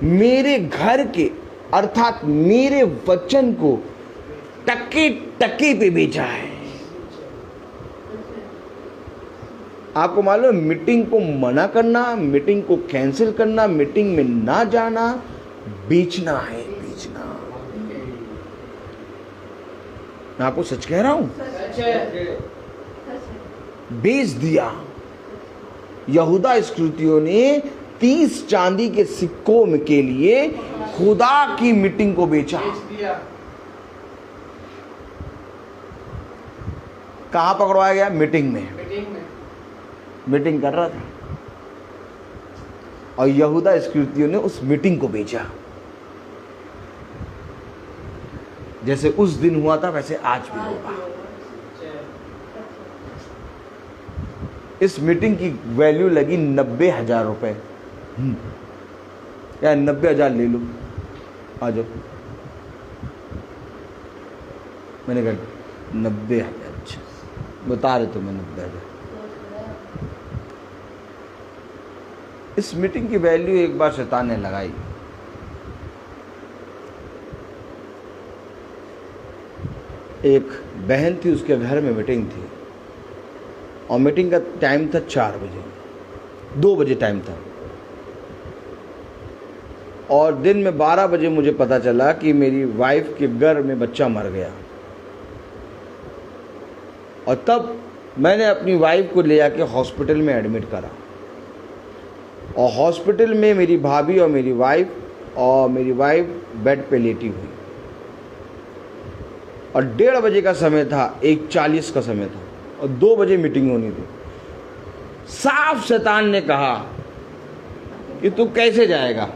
Speaker 5: मेरे घर के, अर्थात मेरे वचन को टके टके पे बेचा है। आपको मालूम है, मीटिंग को मना करना, मीटिंग को कैंसिल करना, मीटिंग में ना जाना, बेचना है, बेचना। मैं आपको सच कह रहा हूं, बेच दिया। यहूदा इस्करियोती ने 30 चांदी के सिक्कों के लिए खुदा की मीटिंग को बेचा। कहां पकड़वाया गया? मीटिंग में। मीटिंग कर रहा था और यहूदा इस्करियोती ने उस मीटिंग को बेचा। जैसे उस दिन हुआ था वैसे आज भी होगा। इस मीटिंग की वैल्यू लगी 90,000 रुपए। या 90,000 ले लो, आ जाओ। मैंने कहा 90,000, अच्छा बता रहे तो मैं 90,000। इस मीटिंग की वैल्यू एक बार शैतान ने लगाई। एक बहन थी, उसके घर में मीटिंग थी और मीटिंग का टाइम था 4 बजे, 2 बजे टाइम था। और दिन में 12 बजे मुझे पता चला कि मेरी वाइफ के गर्भ में बच्चा मर गया। और तब मैंने अपनी वाइफ को ले जाके हॉस्पिटल में एडमिट करा। और हॉस्पिटल में मेरी भाभी और मेरी वाइफ बेड पे लेटी हुई। और 1:30 बजे का समय था, 1:40 का समय था और 2 बजे मीटिंग होनी थी। साफ शैतान ने कहा कि तू कैसे जाएगा।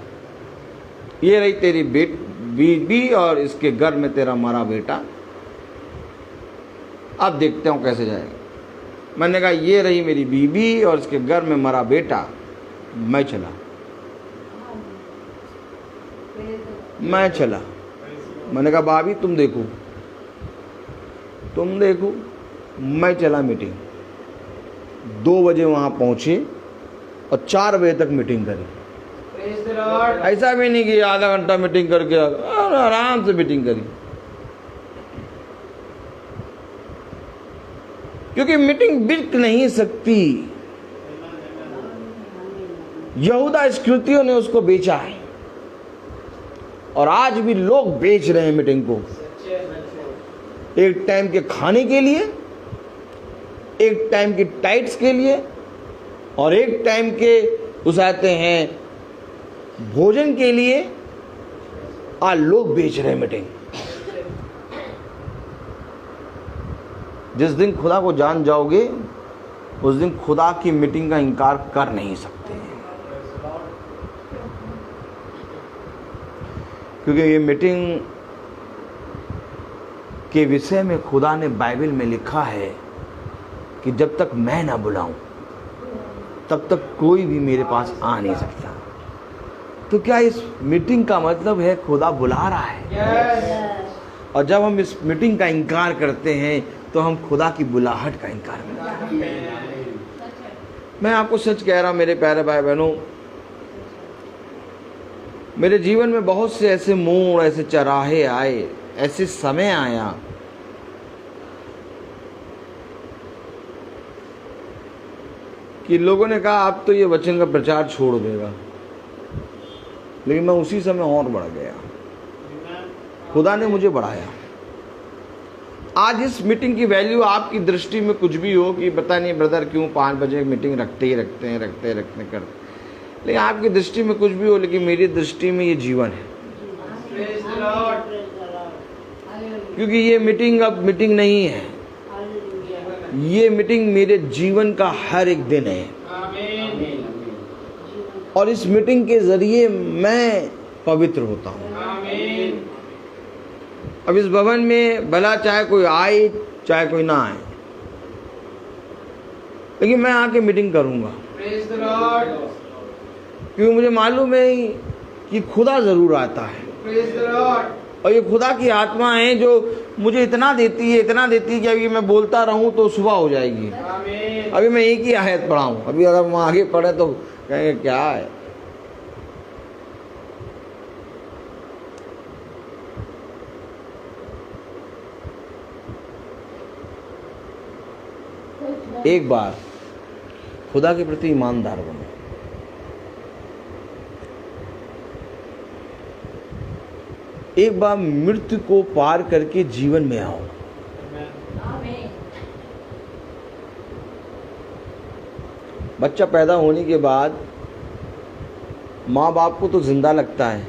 Speaker 5: ये रही तेरी बीवी और इसके घर में तेरा मरा बेटा, अब देखते हूँ कैसे जाएगा। मैंने कहा ये रही मेरी बीवी और इसके घर में मरा बेटा, मैं चला। मैंने कहा भाभी तुम देखो, मैं चला मीटिंग। 2 बजे वहाँ पहुँचे और 4 बजे तक मीटिंग करी।
Speaker 6: Praise the Lord.
Speaker 5: ऐसा भी नहीं कि आधा घंटा मीटिंग करके आराम से मीटिंग करी, क्योंकि मीटिंग बिक नहीं सकती। यहूदा इस्करियोती ने उसको बेचा है और आज भी लोग बेच रहे हैं मीटिंग को, एक टाइम के खाने के लिए, एक टाइम की टाइट्स के लिए और एक टाइम के उस आते हैं भोजन के लिए। आज लोग बेच रहे हैं मीटिंग। जिस दिन खुदा को जान जाओगे उस दिन खुदा की मीटिंग का इनकार कर नहीं सकते, क्योंकि ये मीटिंग के विषय में खुदा ने बाइबल में लिखा है कि जब तक मैं ना बुलाऊं तब तक कोई भी मेरे पास आ नहीं सकता। तो क्या इस मीटिंग का मतलब है खुदा बुला रहा है?
Speaker 6: Yes.
Speaker 5: और जब हम इस मीटिंग का इनकार करते हैं तो हम खुदा की बुलाहट का इनकार करते हैं। मैं आपको सच कह रहा हूं मेरे प्यारे भाई बहनों, मेरे जीवन में बहुत से ऐसे मोड़, ऐसे चराहे आए, ऐसे समय आया कि लोगों ने कहा आप तो ये वचन का प्रचार छोड़ देगा, लेकिन मैं उसी समय और बढ़ गया। खुदा ने मुझे बढ़ाया। आज इस मीटिंग की वैल्यू आपकी दृष्टि में कुछ भी हो कि पता नहीं ब्रदर क्यों 5 बजे मीटिंग रखते हैं, लेकिन आपकी दृष्टि में कुछ भी हो, लेकिन मेरी दृष्टि में ये जीवन है।
Speaker 6: Praise the Lord.
Speaker 5: क्योंकि ये मीटिंग अब मीटिंग नहीं है, ये मीटिंग मेरे जीवन का हर एक दिन है।
Speaker 6: Amen.
Speaker 5: और इस मीटिंग के जरिए मैं पवित्र होता हूँ।
Speaker 6: Amen.
Speaker 5: अब इस भवन में भला चाहे कोई आए चाहे कोई ना आए, लेकिन मैं आके मीटिंग करूँगा,
Speaker 6: Praise the Lord.
Speaker 5: क्योंकि मुझे मालूम है कि खुदा ज़रूर आता है।
Speaker 6: Praise the Lord.
Speaker 5: और ये खुदा की आत्मा है जो मुझे इतना देती है कि अभी मैं बोलता रहूं तो सुबह हो जाएगी।
Speaker 6: Amen.
Speaker 5: अभी मैं एक ही आयत पढ़ाऊं, अभी अगर हम आगे पढ़े तो कहेंगे क्या है। एक बार खुदा के प्रति ईमानदार बनो। एक बार मृत्यु को पार करके जीवन में आओ। बच्चा पैदा होने के बाद माँ बाप को तो जिंदा लगता है,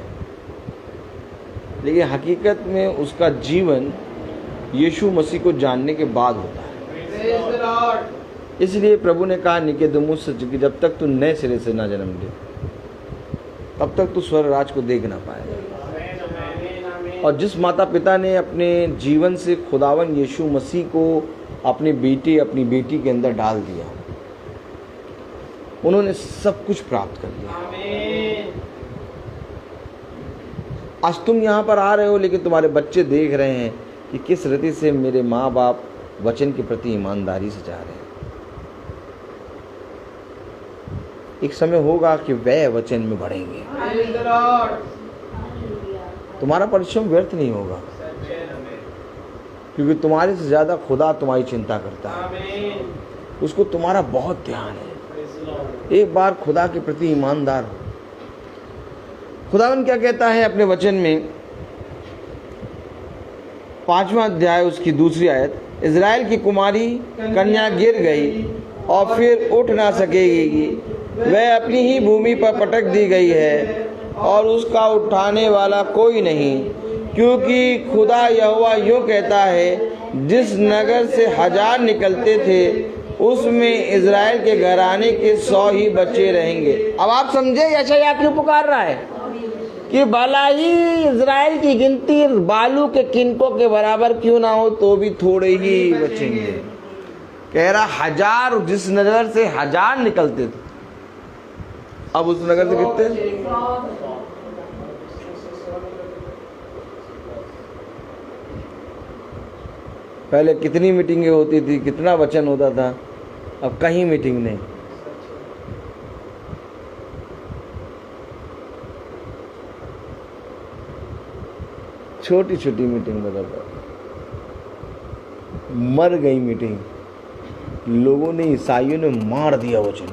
Speaker 5: लेकिन हकीकत में उसका जीवन यीशु मसीह को जानने के बाद होता है।
Speaker 6: Praise the Lord.
Speaker 5: इसलिए प्रभु ने कहा निकोदेमुस से कि जब तक तू नए सिरे से ना जन्म ले तब तक तू स्वर्ग राज को देख ना पाएगा। और जिस माता पिता ने अपने जीवन से खुदावन यीशु मसीह को अपने अपनी बेटी के अंदर डाल दिया, उन्होंने सब कुछ प्राप्त कर लिया।
Speaker 6: Amen.
Speaker 5: आज तुम यहाँ पर आ रहे हो, लेकिन तुम्हारे बच्चे देख रहे हैं कि किस रीति से मेरे माँ बाप वचन के प्रति ईमानदारी से जा रहे हैं। एक समय होगा कि वह वचन में बढ़ेंगे।
Speaker 6: Praise the Lord.
Speaker 5: तुम्हारा परिश्रम व्यर्थ नहीं होगा, क्योंकि तुम्हारे से ज़्यादा खुदा तुम्हारी चिंता करता है।
Speaker 6: Amen.
Speaker 5: उसको तुम्हारा बहुत ध्यान है।
Speaker 6: Praise the Lord.
Speaker 5: एक बार खुदा के प्रति ईमानदार हो। खुदावन क्या कहता है अपने वचन में, 5वां अध्याय उसकी 2री आयत, इज़राइल की कुमारी कन्या गिर गई और फिर उठ ना सकेगी, वह अपनी ही भूमि पर पटक दी गई है और उसका उठाने वाला कोई नहीं, क्योंकि खुदा यहोवा यूँ कहता है, जिस नगर से 1000 निकलते थे उसमें इज़राइल के घराने के 100 ही बचे रहेंगे। अब आप समझे यशायाह क्यों पुकार रहा है कि भला ही इज़राइल की गिनती बालू के किनकों के बराबर क्यों ना हो तो भी थोड़े ही बचेंगे। कह रहा 1000, जिस नगर से 1000 निकलते थे अब उस नगर से कितने? पहले कितनी मीटिंगें होती थी, कितना वचन होता था, अब कहीं मीटिंग नहीं। छोटी छोटी मीटिंग बदलता, मर गई मीटिंग। लोगों ने, ईसाइयों ने मार दिया वचन,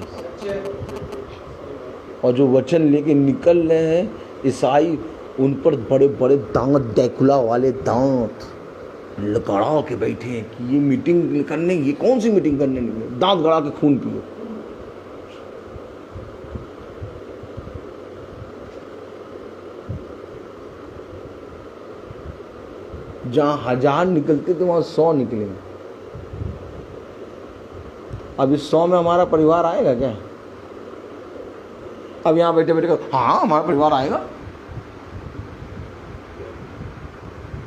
Speaker 5: और जो वचन लेके निकल रहे हैं ईसाई, उन पर बड़े बड़े दांत, ड्रैकुला वाले दांत गड़ा के बैठे हैं कि ये मीटिंग करने, ये कौन सी मीटिंग करने निकले, दांत गड़ा के खून पियो। जहां 1000 निकलते थे वहां 100 निकलेंगे। अब इस 100 में हमारा परिवार आएगा क्या? अब यहां बैठे बैठे हाँ हमारा परिवार आएगा,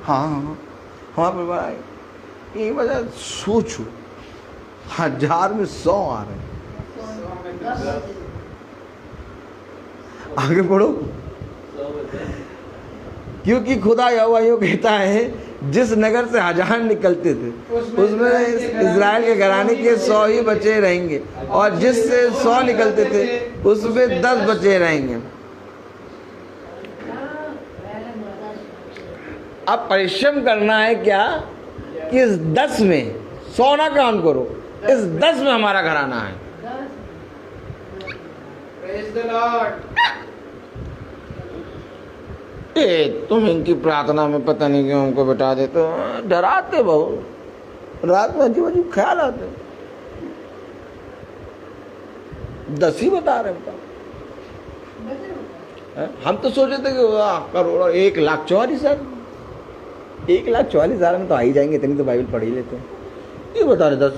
Speaker 5: हाँ हमारा परिवार आएगा। ये वजह सोचो, 1000 में 100 आ रहे हैं। आगे बढ़ो, क्योंकि खुदा यहोवा यूं कहता है, जिस नगर से 1000 निकलते थे उसमें इज़राइल के घराने के 100 ही बचे रहेंगे, और जिससे 100 निकलते थे उसमें 10 बचे रहेंगे। अब परिश्रम करना है क्या कि इस 10 में 100 ना काउंट करो, इस 10 में हमारा घराना है।
Speaker 6: Praise the Lord.
Speaker 5: तुम इनकी प्रार्थना में पता नहीं क्यों हमको बिठा देते हो, डराते बहुत, रात में अजीब अजीब ख्याल आते। 10 ही बता रहे हैं। हम तो सोचे थे कि करोड़ 1,44,000, 1,44,000 में तो आ ही जाएंगे, इतनी तो बाइबल पढ़ ही लेते हैं। ये बता रहे 10।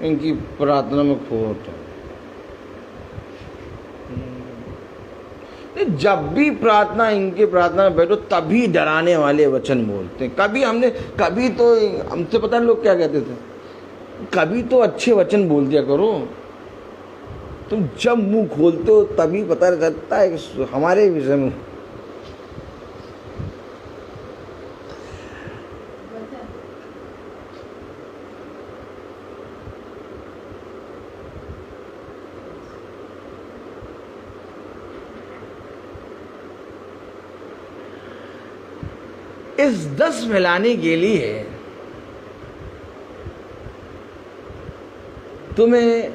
Speaker 5: इनकी प्रार्थना में खोट है। जब भी प्रार्थना, इनकी प्रार्थना में बैठो तभी डराने वाले वचन बोलते हैं। कभी तो हमसे पता नहीं लोग क्या कहते थे, कभी तो अच्छे वचन बोल दिया करो। तुम जब मुंह खोलते हो तभी पता चलता है कि हमारे विषय में इस 10 में लाने के लिए तुम्हें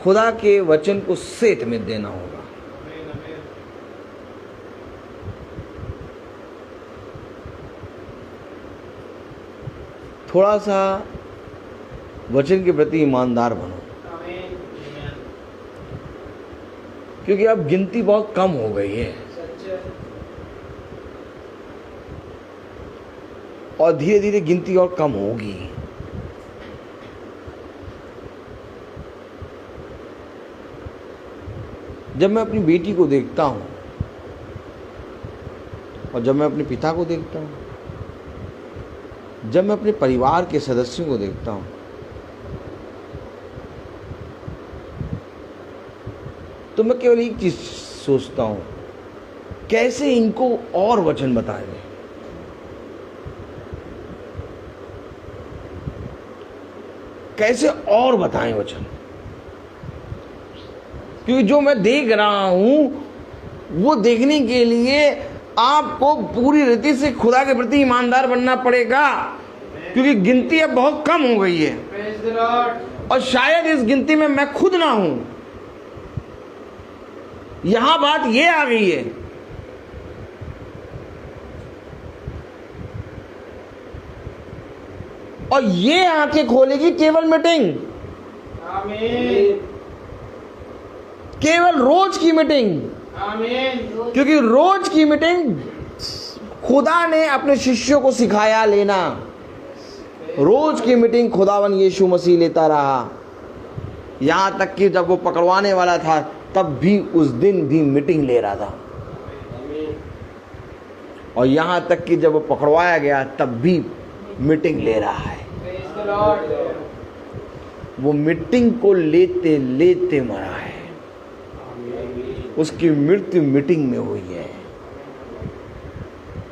Speaker 5: खुदा के वचन को सेत में देना होगा। थोड़ा सा वचन के प्रति ईमानदार बनो, क्योंकि अब गिनती बहुत कम हो गई है और धीरे धीरे गिनती और कम होगी। जब मैं अपनी बेटी को देखता हूं और जब मैं अपने पिता को देखता हूं, जब मैं अपने परिवार के सदस्यों को देखता हूं, तो मैं केवल एक चीज सोचता हूं, कैसे इनको और वचन बताएं, कैसे और बताएं वचन। क्योंकि जो मैं देख रहा हूं वो देखने के लिए आपको पूरी रीति से खुदा के प्रति ईमानदार बनना पड़ेगा, क्योंकि गिनती अब बहुत कम हो गई है।
Speaker 6: Praise the Lord.
Speaker 5: और शायद इस गिनती में मैं खुद ना हूं। यहां बात ये आ गई है, और ये आंखें खोलेगी केवल मीटिंग,
Speaker 6: आमीन।
Speaker 5: केवल रोज की मीटिंग।
Speaker 6: आमीन।
Speaker 5: क्योंकि रोज की मीटिंग खुदा ने अपने शिष्यों को सिखाया लेना। रोज की मीटिंग खुदावन यीशु मसीह लेता रहा, यहाँ तक कि जब वो पकड़वाने वाला था तब भी उस दिन भी मीटिंग ले रहा था, और यहाँ तक कि जब वो पकड़वाया गया तब भी मीटिंग ले रहा है।
Speaker 6: Praise the Lord.
Speaker 5: वो मीटिंग को लेते लेते मरा है, उसकी मृत्यु मीटिंग में हुई है,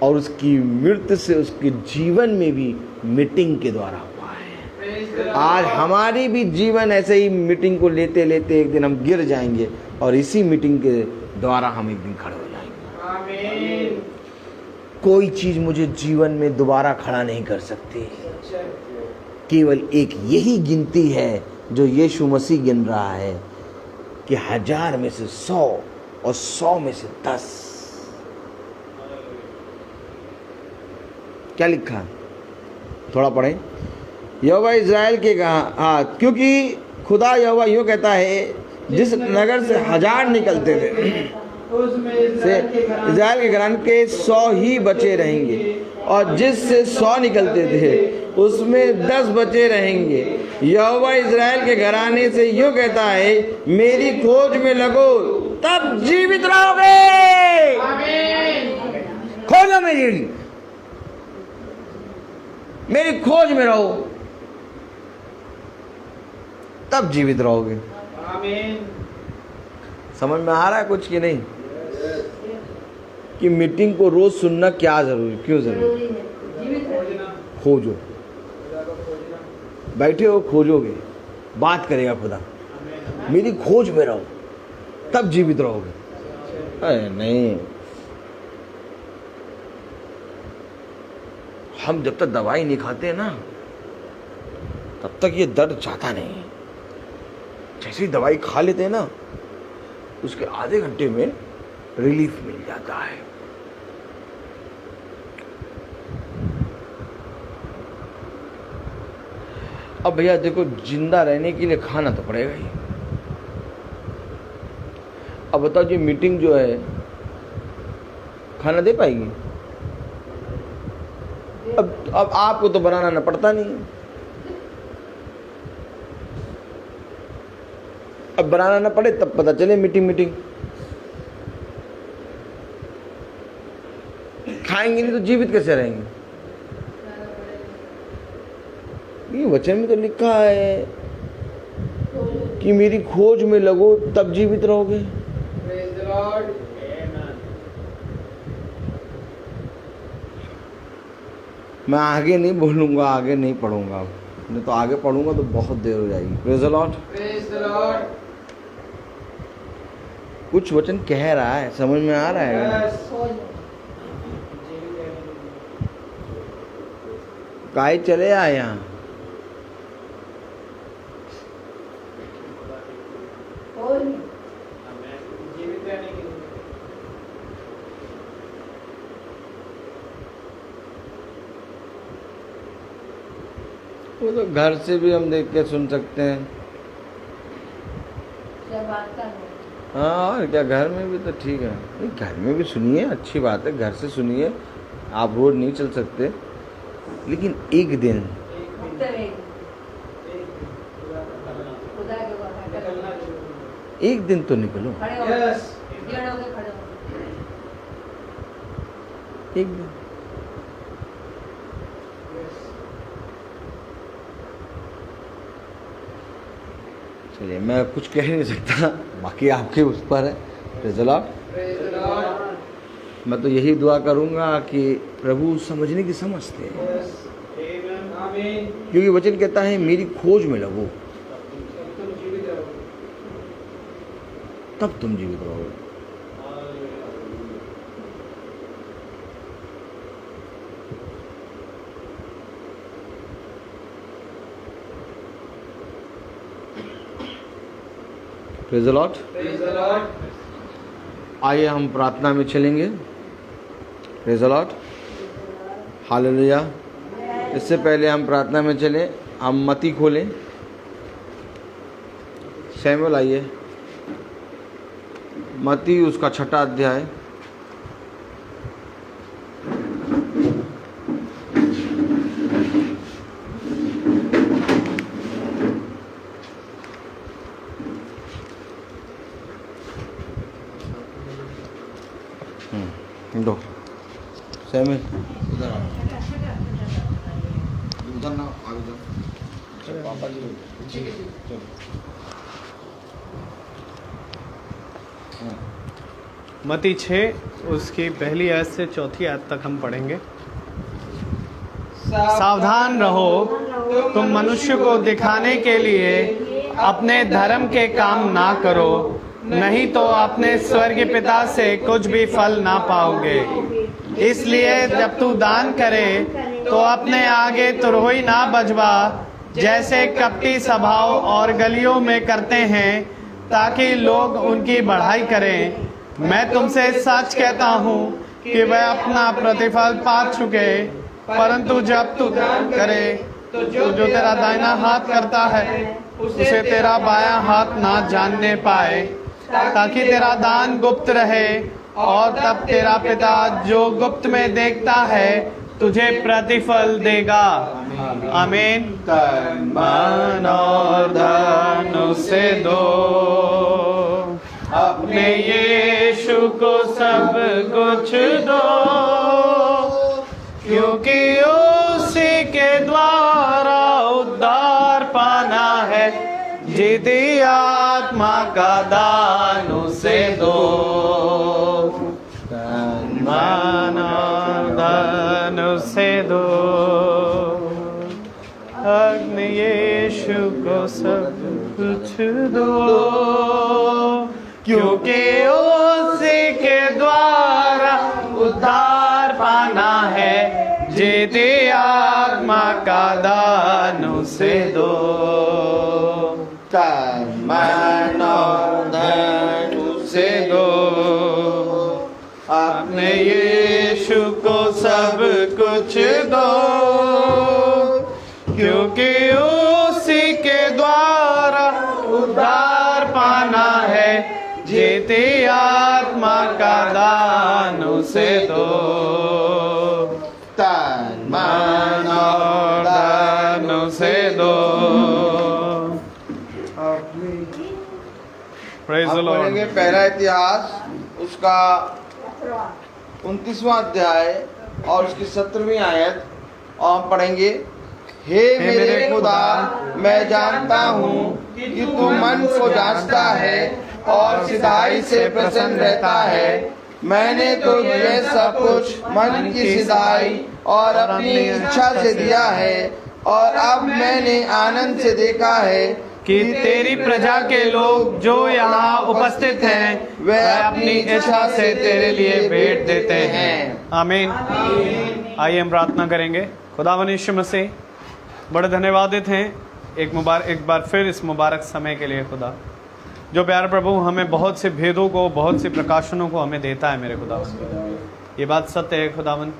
Speaker 5: और उसकी मृत्यु से उसके जीवन में भी मीटिंग के द्वारा हुआ है।
Speaker 6: Praise the Lord.
Speaker 5: आज हमारी भी जीवन ऐसे ही मीटिंग को लेते लेते एक दिन हम गिर जाएंगे, और इसी मीटिंग के द्वारा हम एक दिन खड़े हो जाएंगे।
Speaker 6: आमीन।
Speaker 5: कोई चीज मुझे जीवन में दोबारा खड़ा नहीं कर सकती, केवल एक यही गिनती है जो यीशु मसीह गिन रहा है कि 1000 में से 100 और 100 में से 10। क्या लिखा है? थोड़ा पढ़ें। यहोवा इज़राइल के कहा, क्योंकि खुदा यहोवा यूँ कहता है, जिस नगर से 1000 निकलते थे
Speaker 6: उसमें
Speaker 5: से इज़राइल के घराने के 100 ही बचे रहेंगे, और जिससे 100 निकलते थे उसमें 10 बचे रहेंगे। यहोवा इज़राइल के घराने से यूँ कहता है, मेरी खोज में लगो तब जीवित रहोगे। खोजो मेरी खोज में रहो तब जीवित रहोगे।
Speaker 6: आमीन।
Speaker 5: समझ में आ रहा है कुछ कि नहीं, कि मीटिंग को रोज सुनना क्या जरूरी, क्यों जरूरी? खोजो, बैठे हो खोजोगे, बात करेगा खुदा, मेरी खोज में रहो तब जीवित रहोगे। अरे नहीं, हम जब तक दवाई नहीं खाते ना तब तक ये दर्द जाता नहीं। जैसे ही दवाई खा लेते हैं ना, उसके आधे घंटे में रिलीफ मिल जाता है। अब भैया देखो, जिंदा रहने के लिए खाना तो पड़ेगा ही। अब बताओ, ये मीटिंग जो है खाना दे पाएगी? अब आपको तो बनाना ना पड़ता नहीं, अब बनाना ना पड़े तब पता चले मीटिंग खाएंगे नहीं तो जीवित कैसे रहेंगे? ये वचन में तो लिखा है कि मेरी खोज में लगो तब जीवित रहोगे।
Speaker 6: Praise the Lord.
Speaker 5: मैं आगे नहीं बोलूंगा, आगे नहीं पढ़ूंगा, नहीं तो आगे पढ़ूंगा तो बहुत देर हो जाएगी। Praise the Lord.
Speaker 6: Praise the Lord.
Speaker 5: कुछ वचन कह रहा है, समझ में आ रहा है?
Speaker 6: Yes.
Speaker 5: काहे चले आए यहाँ?
Speaker 6: जीवित रहने के लिए।
Speaker 5: वो तो घर से भी हम देख के सुन सकते हैं। हाँ, और क्या, घर में भी तो ठीक है। नहीं, घर में भी सुनिए, अच्छी बात है, घर से सुनिए। आप रोज नहीं चल सकते, लेकिन एक दिन एक दिन तो निकलो,
Speaker 6: Yes.
Speaker 5: एक दिन। चलिए, मैं कुछ कह नहीं सकता, बाकी आपके उस पर है। Praise the Lord.
Speaker 6: Praise the Lord.
Speaker 5: मैं तो यही दुआ करूंगा कि प्रभु समझने की समझ दे,
Speaker 6: Yes. Amen. आमीन।
Speaker 5: क्योंकि वचन कहता है मेरी खोज में लगो
Speaker 6: तुम जीवित रहो।
Speaker 5: तब तुम जीवित रहोगे। Praise the Lord.
Speaker 6: Praise the Lord.
Speaker 5: आइए हम प्रार्थना में चलेंगे। Praise the Lord. हालेलुया। इससे पहले हम प्रार्थना में चलें, हम मती खोलें। शैमुएल आइए। मत्ती उसका 6 अध्याय। दो सैमिल इधर आओ, उधर ना आगे जाओ। पापा जी चलो।
Speaker 4: मत्ती 6 उसकी पहली आयत से चौथी आयत तक हम पढ़ेंगे। सावधान रहो, तुम मनुष्य को दिखाने के लिए अपने धर्म के काम ना करो, नहीं तो अपने स्वर्गीय पिता से कुछ भी फल ना पाओगे। इसलिए जब तू दान करे तो अपने आगे तुरही ना बजवा, जैसे कपटी सभाओं और गलियों में करते हैं, ताकि लोग उनकी बढ़ाई करें। मैं तुमसे सच कहता हूँ कि वह अपना प्रतिफल पा चुके। परंतु जब तू दान करे तो जो तेरा दाहिना हाथ करता है उसे तेरा बायां हाथ ना जानने पाए, ताकि तेरा दान गुप्त रहे, और तब तेरा पिता जो गुप्त में देखता है तुझे प्रतिफल देगा। आमीन। तन मन और धन उसे दो, अपने यीशु को सब कुछ दो, क्योंकि उसी के द्वारा उद्धार पाना है। जीती आत्मा का दान उसे दो, तन मन और धन उसे दो, अपने यीशु को सब कुछ दो, क्योंकि उसी के द्वारा उद्धार पाना है। जीती आत्मा का दान उसे दो, तन मन और धन उसे दो, अपने यीशु को सब कुछ दो, क्योंकि उसी के द्वारा उद्धार पाना है। जीती आत्मा का दान उसे दो, तन मन और धन उसे दो। Praise the Lord.
Speaker 5: पढ़ेंगे पहला इतिहास उसका 29वां अध्याय और उसकी 17वीं आयत, और हम पढ़ेंगे। हे मेरे खुदा, मैं जानता हूँ कि तू मन को जांचता है और सिधाई से प्रसन्न रहता है। मैंने तो तुझे सब कुछ मन की सिधाई और अपनी इच्छा से दिया है, और अब मैंने आनंद से देखा है
Speaker 4: कि तेरी प्रजा के लोग जो यहाँ उपस्थित हैं वह अपनी इच्छा से तेरे लिए भेंट देते हैं। आमीन। आइए हम प्रार्थना करेंगे। खुदावंद यीशु मसीह, बड़े धन्यवादित हैं एक बार फिर इस मुबारक समय के लिए खुदा, जो प्यार प्रभु हमें बहुत से भेदों को, बहुत से प्रकाशनों को हमें देता है मेरे खुदावंद। ये बात सत्य है खुदावंद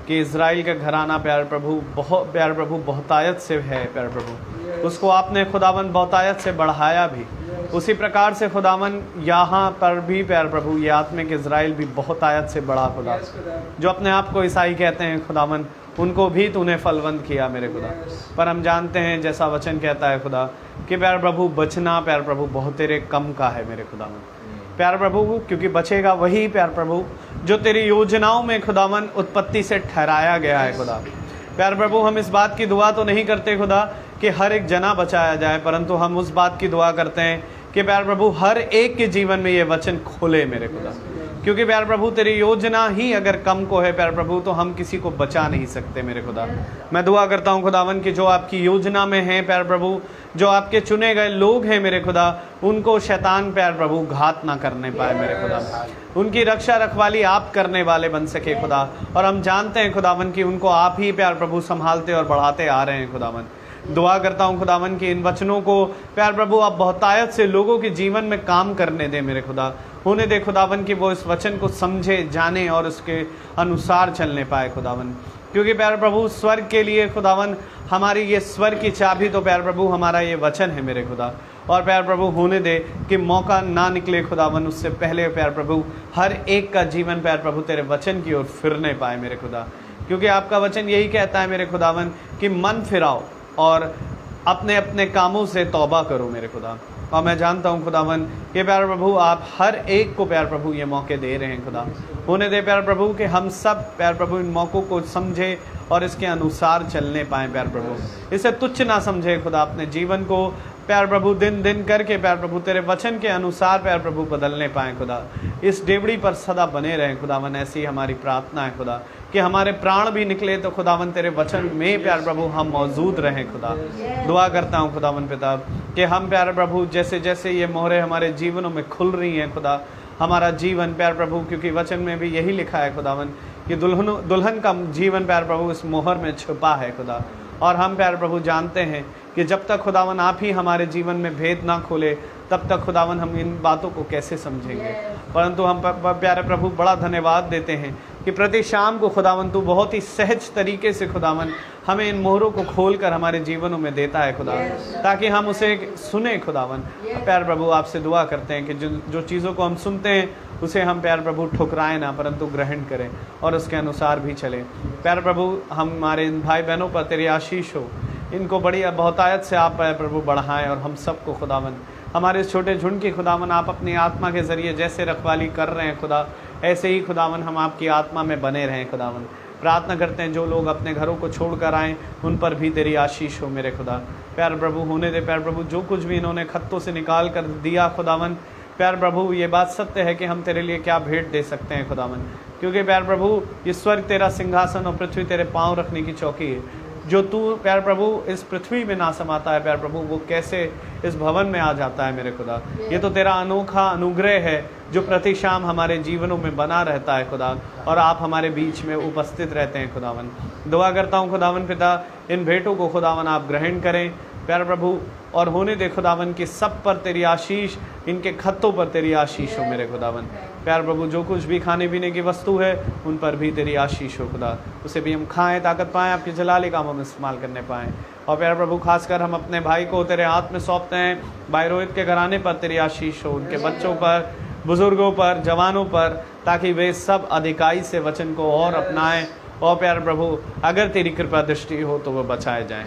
Speaker 4: कि इज़राइल का घराना प्यार प्रभु बहुतायत से है प्यार प्रभु, उसको आपने खुदावंद बहुतायत से बढ़ाया भी। उसी प्रकार से खुदावंद यहाँ पर भी प्यार प्रभु ये आत्मिक इज़राइल भी बहुतायत से बड़ा खुदा, जो अपने आप को ईसाई कहते हैं खुदावंद, उनको भी तूने फलवंत किया मेरे खुदा। पर हम जानते हैं जैसा वचन कहता है खुदा कि प्यार प्रभु बचना प्यार प्रभु बहुत तेरे कम का है मेरे खुदावंद प्यार प्रभु, क्योंकि बचेगा वही प्यार प्रभु जो तेरी योजनाओं में खुदावन उत्पत्ति से ठहराया गया है खुदा। प्यार प्रभु, हम इस बात की दुआ तो नहीं करते खुदा कि हर एक जना बचाया जाए, परंतु हम उस बात की दुआ करते हैं कि प्यार प्रभु हर एक के जीवन में ये वचन खोले मेरे खुदा, क्योंकि प्यार प्रभु तेरी योजना ही अगर कम को है प्यार प्रभु तो हम किसी को बचा नहीं सकते मेरे खुदा। मैं दुआ करता हूँ खुदावन कि जो आपकी योजना में है प्यार प्रभु, जो आपके चुने गए लोग हैं मेरे खुदा, उनको शैतान प्यार प्रभु घात ना करने पाए मेरे खुदा, उनकी रक्षा रखवाली आप करने वाले बन सके खुदा। और हम जानते हैं खुदावन कि उनको आप ही प्यार प्रभु संभालते और बढ़ाते आ रहे हैं खुदावन। दुआ करता हूँ खुदावन कि इन वचनों को प्यार प्रभु आप बहुतायत से लोगों के जीवन में काम करने दे मेरे खुदा, होने दे खुदावन कि वो इस वचन को समझे, जाने और उसके अनुसार चलने पाए खुदावन। क्योंकि प्यार प्रभु स्वर्ग के लिए खुदावन हमारी ये स्वर्ग की चाबी तो प्यार प्रभु हमारा ये वचन है मेरे खुदा, और प्यार प्रभु होने दे कि मौका ना निकले खुदावन, उससे पहले प्यार प्रभु हर एक का जीवन प्यार प्रभु तेरे वचन की ओर फिरने पाए मेरे खुदा, क्योंकि आपका वचन यही कहता है मेरे खुदावन कि मन फिराओ और अपने अपने कामों से तौबा करो मेरे खुदा। और मैं जानता हूँ खुदावन कि प्यार प्रभु आप हर एक को प्यार प्रभु ये मौके दे रहे हैं खुदा। होने दे प्यार प्रभु कि हम सब प्यार प्रभु इन मौक़ों को समझे और इसके अनुसार चलने पाएँ प्यार प्रभु, इसे तुच्छ ना समझे खुदा, अपने जीवन को प्यार प्रभु दिन दिन करके प्यार प्रभु तेरे वचन के अनुसार प्यार प्रभु बदलने पाएँ खुदा। इस डेवड़ी पर सदा बने रहें खुदावन, ऐसी हमारी प्रार्थना है खुदा, कि हमारे प्राण भी निकले तो खुदावन तेरे वचन में प्यार प्रभु हम मौजूद रहें खुदा। दुआ करता हूँ खुदावन पिता कि हम प्यार प्रभु जैसे जैसे ये मोहरें हमारे जीवनों में खुल रही हैं खुदा, हमारा जीवन प्यार प्रभु, क्योंकि वचन में भी यही लिखा है खुदावन कि दुल्हन का जीवन प्यार प्रभु इस मोहर में छुपा है खुदा। और हम प्यार प्रभु जानते हैं कि जब तक खुदावन आप ही हमारे जीवन में भेद ना खोले तब तक खुदावन हम इन बातों को कैसे समझेंगे। परंतु हम प्यारे प्रभु बड़ा धन्यवाद देते हैं कि प्रति शाम को खुदावन तू बहुत ही सहज तरीके से खुदावन हमें इन मोहरों को खोलकर हमारे जीवनों में देता है खुदा, ताकि हम उसे सुने खुदावन। प्यार प्रभु आपसे दुआ करते हैं कि जो चीज़ों को हम सुनते हैं उसे हम प्यार प्रभु ठुकराएं ना, परंतु ग्रहण करें और उसके अनुसार भी चलें। प्यार प्रभु हमारे इन भाई बहनों पर तेरी आशीष हो, इनको बड़ी बहुतायत से आप प्यार प्रभु बढ़ाएं और हम सबको खुदावन, हमारे इस छोटे झुंड की खुदावन आप अपनी आत्मा के ज़रिए जैसे रखवाली कर रहे हैं खुदा, ऐसे ही खुदावन हम आपकी आत्मा में बने रहें खुदावन। प्रार्थना करते हैं जो लोग अपने घरों को छोड़ कर आएँ उन पर भी तेरी आशीष हो मेरे खुदा। प्यार प्रभु होने दे प्यार प्रभु जो कुछ भी इन्होंने खत्तों से निकाल कर दिया खुदावन, प्यार प्रभु ये बात सत्य है कि हम तेरे लिए क्या भेंट दे सकते हैं खुदावन, क्योंकि प्यार प्रभु ये स्वर्ग तेरा सिंहासन और पृथ्वी तेरे पाँव रखने की चौकी है। जो तू प्यार प्रभु इस पृथ्वी में ना समाता है प्यार प्रभु, वो कैसे इस भवन में आ जाता है मेरे खुदा। ये तो तेरा अनोखा अनुग्रह है जो प्रति शाम हमारे जीवनों में बना रहता है खुदा, और आप हमारे बीच में उपस्थित रहते हैं खुदावन। दुआ करता हूँ खुदावन पिता इन भेंटों को खुदावन आप ग्रहण करें प्यार प्रभु, और होने दे खुदावन कि सब पर तेरी आशीष, इनके खत्तों पर तेरी आशीष हो मेरे खुदावन। प्यार प्रभु जो कुछ भी खाने पीने की वस्तु है उन पर भी तेरी आशीष हो खुदा, उसे भी हम खाएं, ताकत पाएं, आपके जलाली कामों में इस्तेमाल करने पाएं। और प्यार प्रभु खासकर हम अपने भाई को तेरे हाथ में सौंपते हैं, भाई रोहित के घराने पर तेरी आशीष हो, उनके बच्चों पर, बुजुर्गों पर, जवानों पर, ताकि वे सब अधिकाई से वचन को और अपनाएं। और प्यार प्रभु अगर तेरी कृपा दृष्टि हो तो वो बचाए जाएं।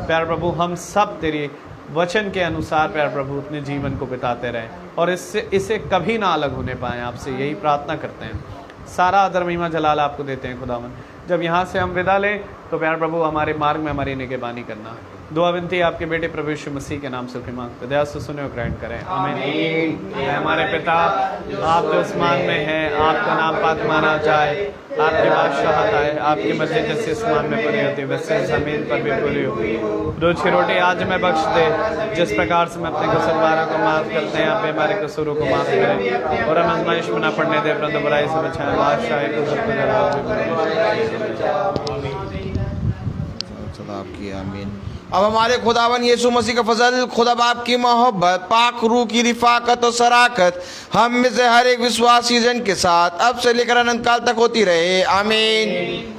Speaker 4: प्यार प्रभु हम सब तेरी वचन के अनुसार प्यार प्रभु अपने जीवन को बिताते रहें और इसे कभी ना अलग होने पाएँ, आपसे यही प्रार्थना करते हैं। सारा आदर महिमा जलाल आपको देते हैं खुदावन। जब यहाँ से हम विदा लें तो प्यार प्रभु हमारे मार्ग में हमारी निगहबानी करना। दुआ विनती आपके बेटे प्रभु यीशु मसीह के नाम से मांगते दया से सुने और ग्रहण करें, आमीन। हमारे पिता आप जो आसमान में हैं, आपका नाम पाक माना जाए, आपकी बादशाहत आए, आपकी मर्जी जैसे आसमान में पूरी होती है वैसे ज़मीन पर भी पूरी हो। रोज की रोटी आज हमें बख्श दे, जिस प्रकार से हम अपने कसूरवारों को माफ़ करते हैं, आप हमारे कसूरों को माफ़ करें और हम आज़माइश में न पड़ने दें, परंतु बुराई से बचाएं। बादशाह
Speaker 5: आपकी आमीन। अब हमारे खुदावन यीशु मसीह का फजल, खुदा बाप की मोहब्बत, पाक रूह की रिफाकत और सराकत हम में से हर एक विश्वासी जन के साथ अब से लेकर अनंत काल तक होती रहे, आमीन।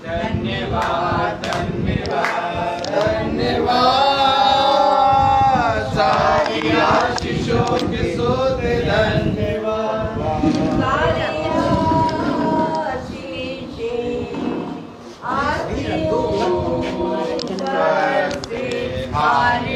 Speaker 5: धन्यवाद धन्यवाद धन्यवाद, सारी आशीषों के सोते धन्यवाद,
Speaker 1: सारी